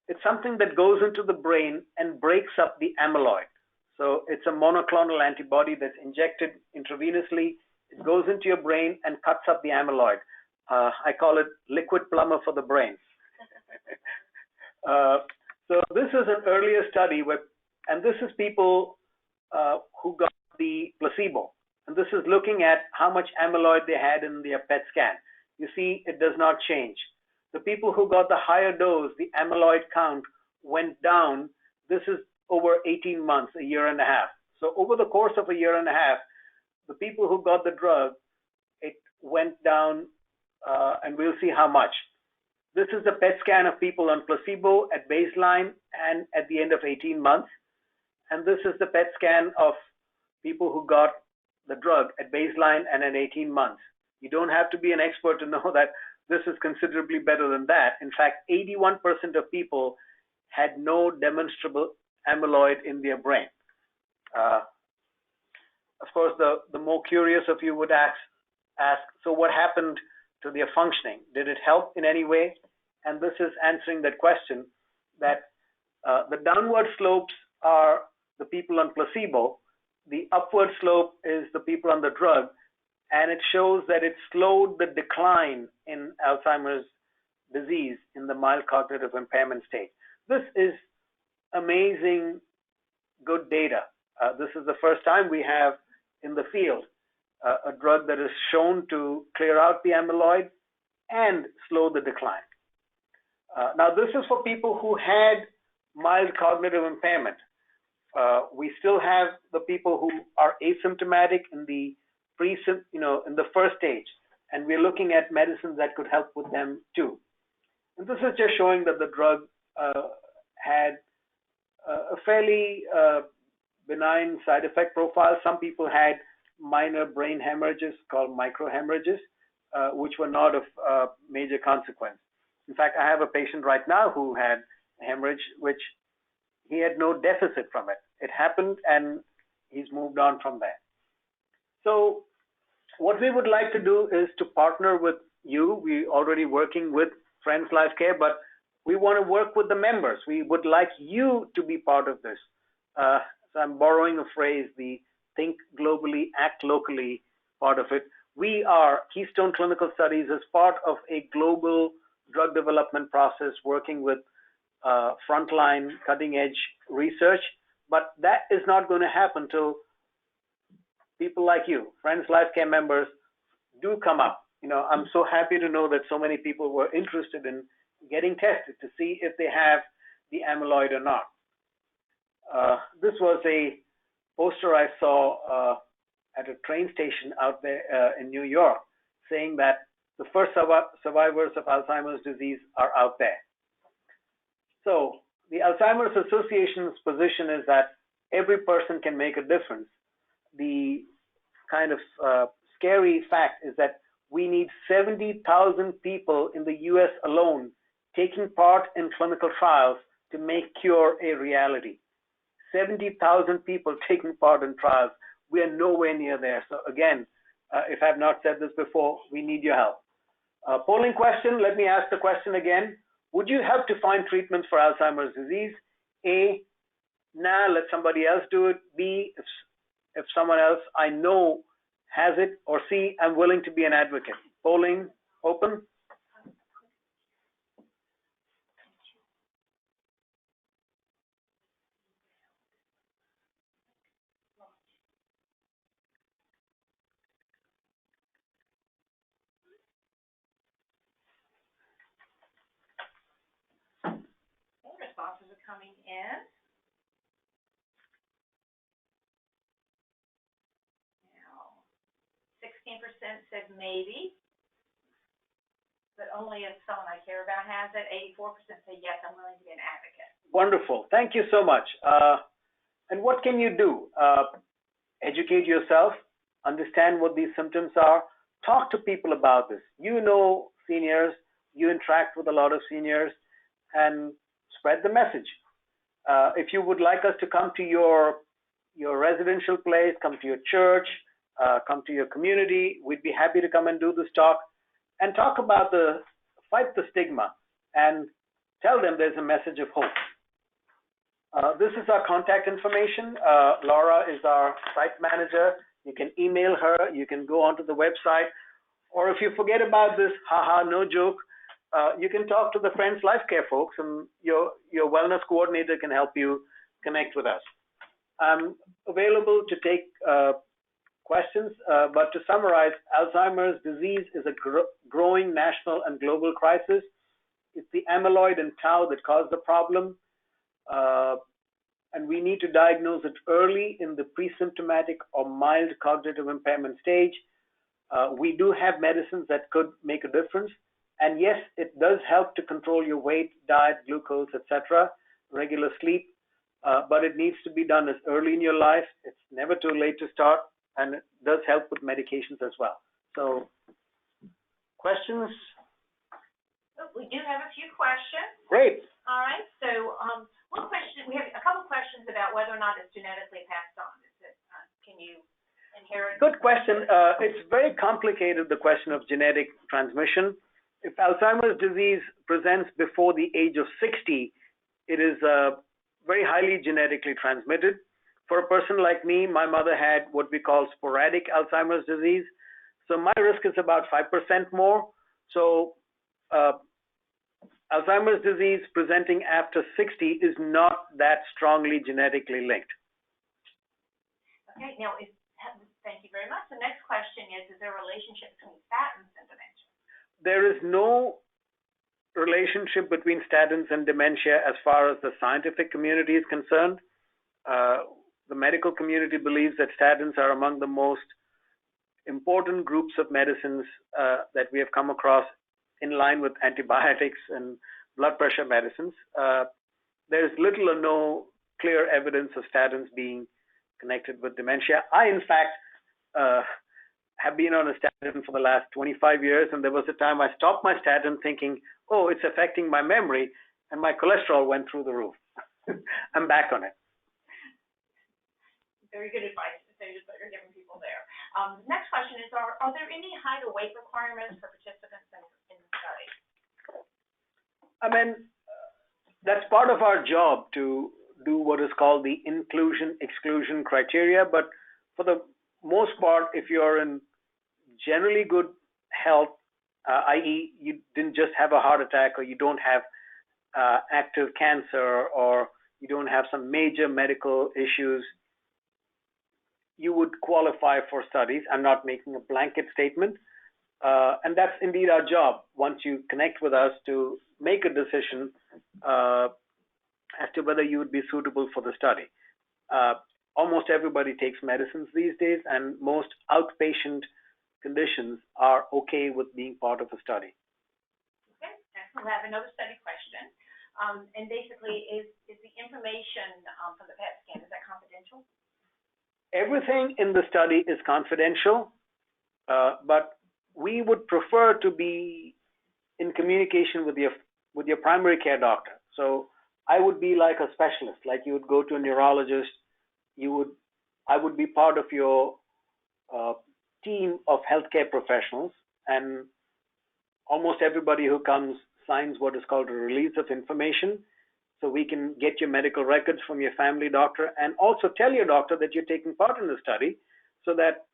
It's something that goes into the brain and breaks up the amyloid. So it's a monoclonal antibody that's injected intravenously. It goes into your brain and cuts up the amyloid. I call it liquid plumber for the brain. So this is an earlier study where, and this is people who got the placebo. And this is looking at how much amyloid they had in their PET scan. You see, it does not change. The people who got the higher dose, the amyloid count went down. This is over 18 months, a year and a half. So over the course of a year and a half, the people who got the drug, it went down, and we'll see how much. This is the PET scan of people on placebo at baseline and at the end of 18 months. And this is the PET scan of people who got the drug at baseline and at 18 months. You don't have to be an expert to know that this is considerably better than that. In fact, 81% of people had no demonstrable amyloid in their brain. Of course, the more curious of you would ask, so what happened to their functioning? Did it help in any way? And this is answering that question, that the downward slopes are the people on placebo, the upward slope is the people on the drug, and it shows that it slowed the decline in Alzheimer's disease in the mild cognitive impairment stage. This is amazing good data. This is the first time we have in the field a drug that is shown to clear out the amyloid and slow the decline. Now, this is for people who had mild cognitive impairment. We still have the people who are asymptomatic in the in the first stage, and we're looking at medicines that could help with them too. And this is just showing that the drug had a fairly benign side effect profile. Some people had minor brain hemorrhages called microhemorrhages, which were not of major consequence. In fact, I have a patient right now who had hemorrhage, which he had no deficit from it. It happened, and he's moved on from there. So what we would like to do is to partner with you. We're already working with Friends Life Care, but we want to work with the members. We would like you to be part of this. So I'm borrowing a phrase, the think globally, act locally part of it. We are, Keystone Clinical Studies, as part of a global drug development process working with frontline cutting-edge research, but that is not going to happen till people like you, Friends Life Care members, do come up. I'm so happy to know that so many people were interested in getting tested to see if they have the amyloid or not. This was a poster I saw at a train station out there in New York saying that the first survivors of Alzheimer's disease are out there. So the Alzheimer's Association's position is that every person can make a difference. The kind of scary fact is that we need 70,000 people in the US alone taking part in clinical trials to make cure a reality. 70,000 people taking part in trials. We are nowhere near there. So again, if I have not said this before, we need your help. Polling question, let me ask the question again. Would you help to find treatments for Alzheimer's disease? A, nah, let somebody else do it. B, if someone else I know has it. Or C, I'm willing to be an advocate. Polling open. Responses are coming in. Now, 16% said maybe, but only if someone I care about has it. 84% say yes, I'm willing to be an advocate. Wonderful. Thank you so much. And what can you do? Educate yourself, understand what these symptoms are, talk to people about this. You know seniors, you interact with a lot of seniors, and spread the message. If you would like us to come to your residential place, come to your church, come to your community, we'd be happy to come and do this talk and talk about fight the stigma and tell them there's a message of hope. This is our contact information. Laura is our site manager. You can email her, you can go onto the website, or if you forget about this, haha, no joke, you can talk to the Friends Life Care folks, and your wellness coordinator can help you connect with us. I'm available to take questions, but to summarize, Alzheimer's disease is a growing national and global crisis. It's the amyloid and tau that cause the problem, and we need to diagnose it early in the pre-symptomatic or mild cognitive impairment stage. We do have medicines that could make a difference. And yes, it does help to control your weight, diet, glucose, etc., regular sleep, but it needs to be done as early in your life. It's never too late to start, and it does help with medications as well. So, questions? We do have a few questions. Great. All right. So, one question, we have a couple questions about whether or not it's genetically passed on. Can you inherited? Good question. It's very complicated, the question of genetic transmission. If Alzheimer's disease presents before the age of 60, it is very highly genetically transmitted. For a person like me, my mother had what we call sporadic Alzheimer's disease. So my risk is about 5% more. So Alzheimer's disease presenting after 60 is not that strongly genetically linked. Okay, now, thank you very much. The next question is there a relationship between statins and dementia? There is no relationship between statins and dementia as far as the scientific community is concerned. The medical community believes that statins are among the most important groups of medicines that we have come across, in line with antibiotics and blood pressure medicines. There is little or no clear evidence of statins being connected with dementia. I, in fact, have been on a statin for the last 25 years, and there was a time I stopped my statin thinking, oh, it's affecting my memory, and my cholesterol went through the roof. I'm back on it. Very good advice that you're giving people there. Next question is, are there any height or weight requirements for participants in the study? I mean, that's part of our job to do what is called the inclusion-exclusion criteria, but for the most part, if you're in generally good health, i.e. you didn't just have a heart attack, or you don't have active cancer, or you don't have some major medical issues, you would qualify for studies. I'm not making a blanket statement. And that's indeed our job, once you connect with us, to make a decision as to whether you would be suitable for the study. Almost everybody takes medicines these days, and most outpatient conditions are okay with being part of a study. Okay, excellent. We have another study question. And basically, is the information from the PET scan, is that confidential? Everything in the study is confidential, but we would prefer to be in communication with your primary care doctor. So I would be like a specialist, like you would go to a neurologist. I would be part of your team of healthcare professionals, and almost everybody who comes signs what is called a release of information. So we can get your medical records from your family doctor, and also tell your doctor that you're taking part in the study, so that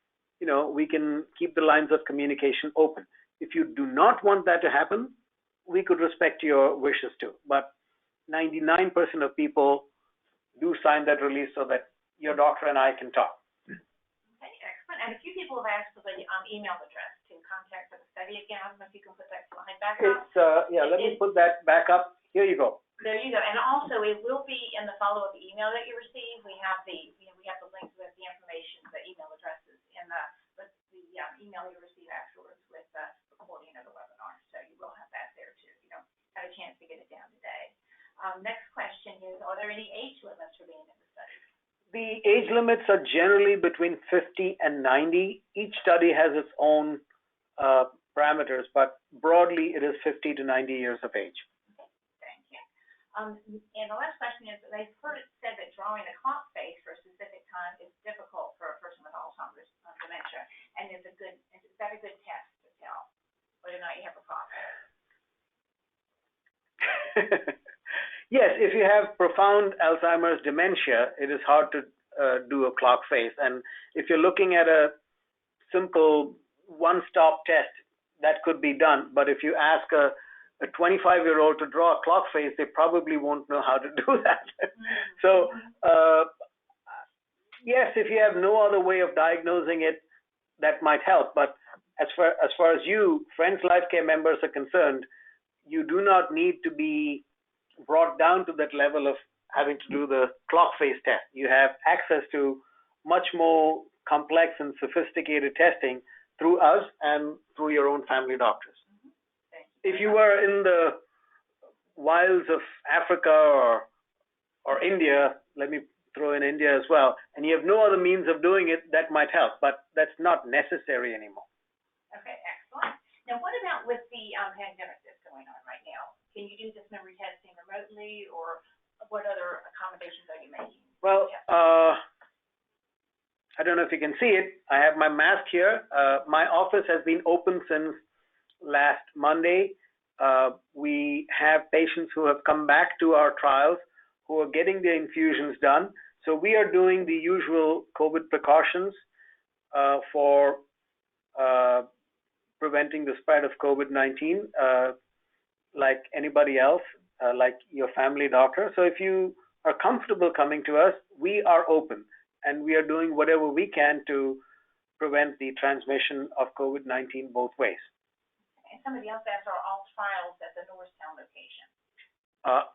we can keep the lines of communication open. If you do not want that to happen, we could respect your wishes too. But 99% of people do sign that release so that your doctor and I can talk. Okay, excellent. And a few people have asked for the email address to contact for the study again. I don't know if you can put that slide back up. Let me put that back up. Here you go. There you go. And also, it will be in the follow-up email that you receive. We have the links with the information, the email addresses, in the email you receive afterwards with the recording of the webinar. So you will have that there too. If you don't have a chance to get it down today. Next question is, are there any age limits for being in the study? The age limits are generally between 50 and 90. Each study has its own parameters, but broadly it is 50 to 90 years of age. And the last question is, they've heard it said that drawing a clock face for a specific time is difficult for a person with Alzheimer's dementia, and is that a good test to tell whether or not you have a clock face? Yes, if you have profound Alzheimer's dementia, it is hard to do a clock face. And if you're looking at a simple one-stop test, that could be done. But if you ask a 25-year-old to draw a clock face, they probably won't know how to do that. So, yes, if you have no other way of diagnosing it, that might help. But as far as you, Friends Life Care members, are concerned, you do not need to be brought down to that level of having to do the clock face test. You have access to much more complex and sophisticated testing through us and through your own family doctors. If you were in the wilds of Africa or India, let me throw in India as well, and you have no other means of doing it, that might help, but that's not necessary anymore. Okay, excellent. Now, what about with the pandemic that's going on right now? Can you do this memory testing remotely, or what other accommodations are you making? Well, I don't know if you can see it. I have my mask here. My office has been open since last Monday. We have patients who have come back to our trials who are getting their infusions done. So we are doing the usual COVID precautions for preventing the spread of COVID-19, like anybody else, like your family doctor. So if you are comfortable coming to us, we are open, and we are doing whatever we can to prevent the transmission of COVID-19 both ways. And somebody else asked, are all trials at the Norristown location?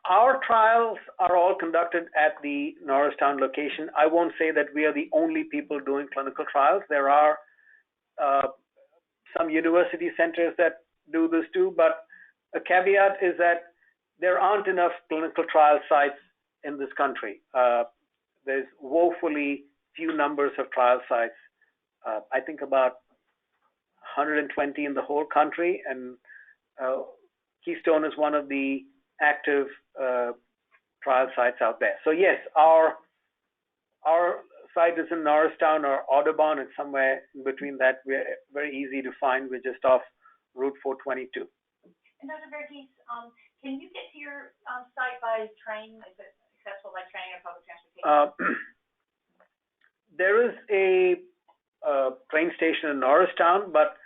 Our trials are all conducted at the Norristown location. I won't say that we are the only people doing clinical trials. There are some university centers that do this too, but a caveat is that there aren't enough clinical trial sites in this country. There's woefully few numbers of trial sites. I think about 120 in the whole country, and Keystone is one of the active trial sites out there. So yes, our site is in Norristown or Audubon. It's somewhere in between that. We're very easy to find. We're just off Route 422. And Dr. Verghese, can you get to your site by train? Is it accessible by train or public transportation? There is a train station in Norristown, but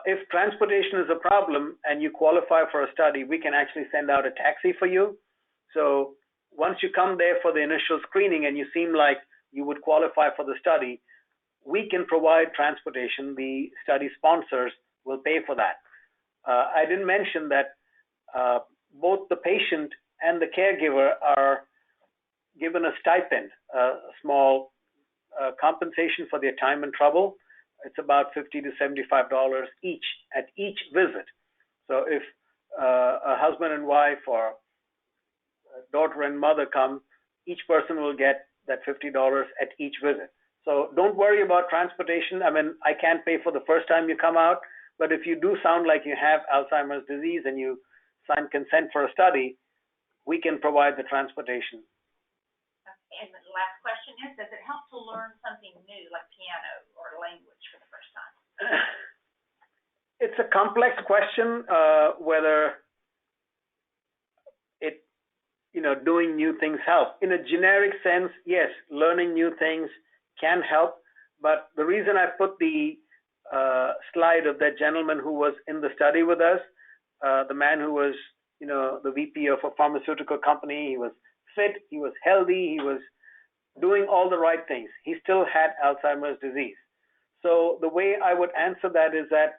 if transportation is a problem and you qualify for a study, we can actually send out a taxi for you. So once you come there for the initial screening and you seem like you would qualify for the study, we can provide transportation. The study sponsors will pay for that. I didn't mention that both the patient and the caregiver are given a stipend, a small compensation for their time and trouble. It's about $50 to $75 each at each visit. So if a husband and wife or a daughter and mother come, each person will get that $50 at each visit. So don't worry about transportation. I mean, I can't pay for the first time you come out, but if you do sound like you have Alzheimer's disease and you sign consent for a study, we can provide the transportation. And the last question is, does it help to learn something new, like piano or language for the first time? It's a complex question, whether doing new things help. In a generic sense, yes, learning new things can help. But the reason I put the slide of that gentleman who was in the study with us, the man who was, the VP of a pharmaceutical company, he was fit, he was healthy, he was doing all the right things. He still had Alzheimer's disease. So the way I would answer that is that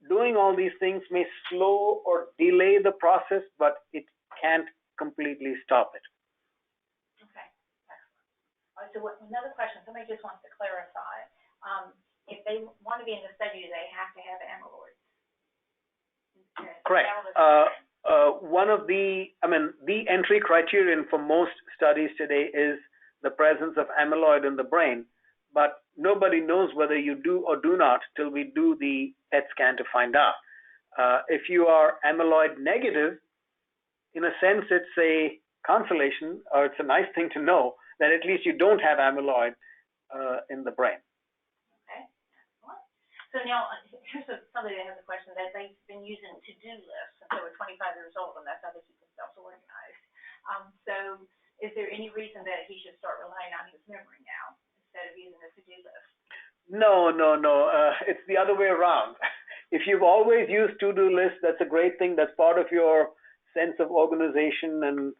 doing all these things may slow or delay the process, but it can't completely stop it. Okay, excellent. So another question, somebody just wants to clarify. If they want to be in the study, do they have to have amyloid? Correct. One of the entry criterion for most studies today is the presence of amyloid in the brain, but nobody knows whether you do or do not till we do the PET scan to find out. If you are amyloid negative, in a sense, it's a consolation, or it's a nice thing to know that at least you don't have amyloid in the brain. Okay, excellent. So now, here's somebody that has a question that they've been using to-do lists since they were 25 years old, and that's how they keep themselves organized. So is there any reason that he should start relying on his memory now instead of using a to-do list? No. It's the other way around. If you've always used to-do lists, that's a great thing. That's part of your sense of organization and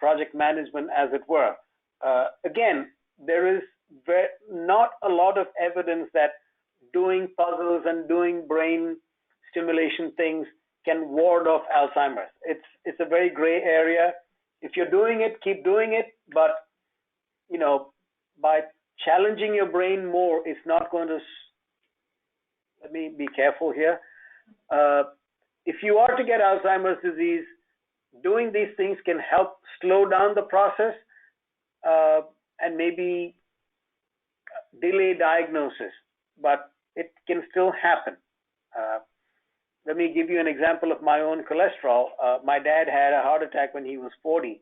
project management, as it were. Again, there is not a lot of evidence that doing puzzles and doing brain stimulation things can ward off Alzheimer's. It's a very gray area. If you're doing it, keep doing it, but by challenging your brain more, it's not going to. Let me be careful here. If you are to get Alzheimer's disease, doing these things can help slow down the process and maybe delay diagnosis, but it can still happen. Let me give you an example of my own cholesterol. My dad had a heart attack when he was 40.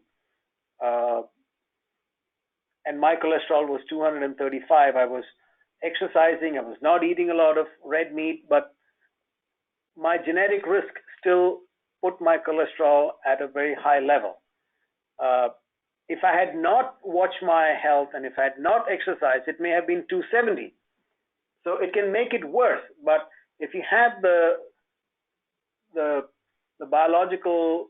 and my cholesterol was 235. I was exercising, I was not eating a lot of red meat, but my genetic risk still put my cholesterol at a very high level. If I had not watched my health and if I had not exercised, it may have been 270. So it can make it worse. But if you have the biological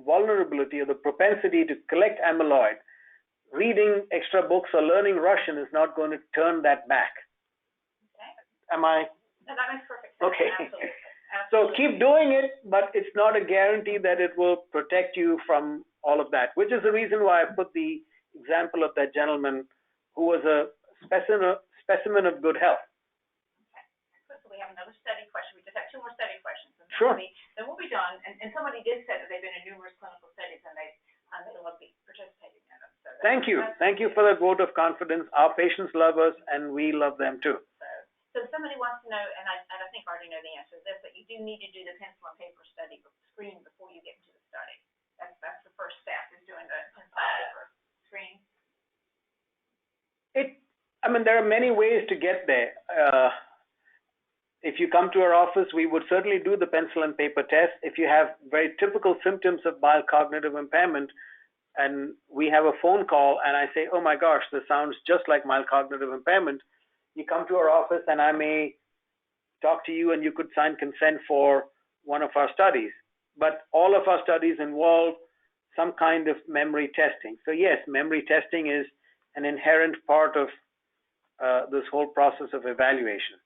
vulnerability or the propensity to collect amyloid, reading extra books or learning Russian is not going to turn that back. Okay. Am I? No, that makes perfect sense. Okay. Absolutely. So keep doing it, but it's not a guarantee that it will protect you from all of that, which is the reason why I put the example of that gentleman who was a specimen of good health. Okay. So we have another study question. We just have two more study questions. And Sure. Then we'll be done. And somebody did say that they've been in numerous clinical studies and they love participating in them. So Thank you. Thank you for that vote of confidence. Our patients love us and we love them too. So if somebody wants to know, and I think I already know the answer to this, but you do need to do the pencil and paper study screen before you get into the study. That's the first step, is doing the pencil and paper screen. There are many ways to get there. If you come to our office, we would certainly do the pencil and paper test. If you have very typical symptoms of mild cognitive impairment, and we have a phone call and I say, oh my gosh, this sounds just like mild cognitive impairment, you come to our office and I may talk to you and you could sign consent for one of our studies. But all of our studies involve some kind of memory testing. So yes, memory testing is an inherent part of this whole process of evaluation.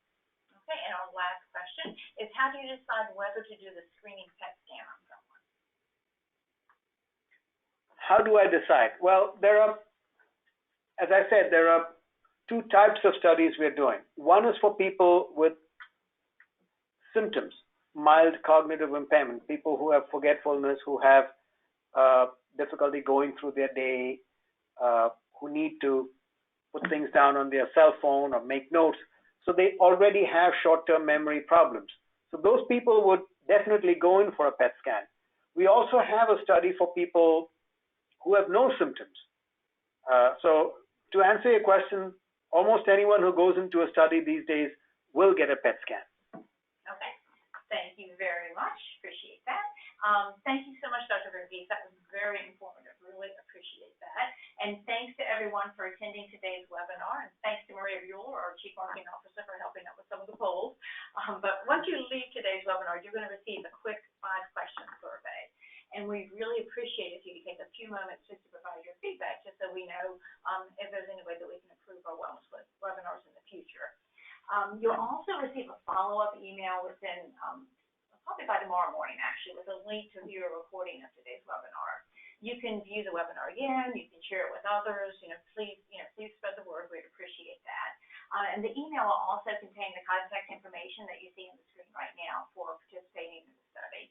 Okay, and our last question is, how do you decide whether to do the screening PET scan on someone? How do I decide? Well, as I said, there are two types of studies we're doing. One is for people with symptoms, mild cognitive impairment, people who have forgetfulness, who have difficulty going through their day, who need to put things down on their cell phone or make notes. So they already have short-term memory problems. So those people would definitely go in for a PET scan. We also have a study for people who have no symptoms. So to answer your question, almost anyone who goes into a study these days will get a PET scan. Okay. Thank you very much. Appreciate that. Thank you so much, Dr. Verghese. That was very informative. Really appreciate that. And thanks to everyone for attending today's webinar. And thanks to Maria Bueller, our Chief Marketing Officer, for helping out with some of the polls. But once you leave today's webinar, you're going to receive a quick 5-question survey. And we really appreciate if you could take a few moments just to provide your feedback, just so we know if there's any way that we can improve our wellness webinars in the future. You'll also receive a follow-up email within, probably by tomorrow morning, actually, with a link to view a recording of today's webinar. You can view the webinar again. You can share it with others. Please spread the word. We'd appreciate that. And the email will also contain the contact information that you see on the screen right now for participating in the study.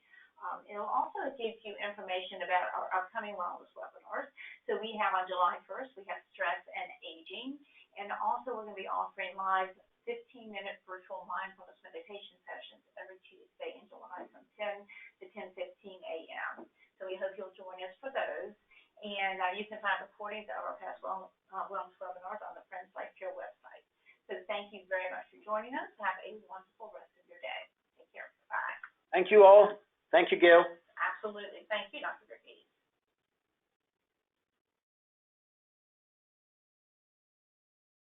It'll also give you information about our upcoming wellness webinars. So we have on July 1st, we have stress and aging. And also we're going to be offering live 15-minute virtual mindfulness meditation sessions every Tuesday in July from 10 to 10:15 a.m. So we hope you'll join us for those. And you can find recordings of our past wellness webinars on the Friends Life Care website. So thank you very much for joining us. Have a wonderful rest of your day. Take care. Bye. Thank you all. Thank you, Gail.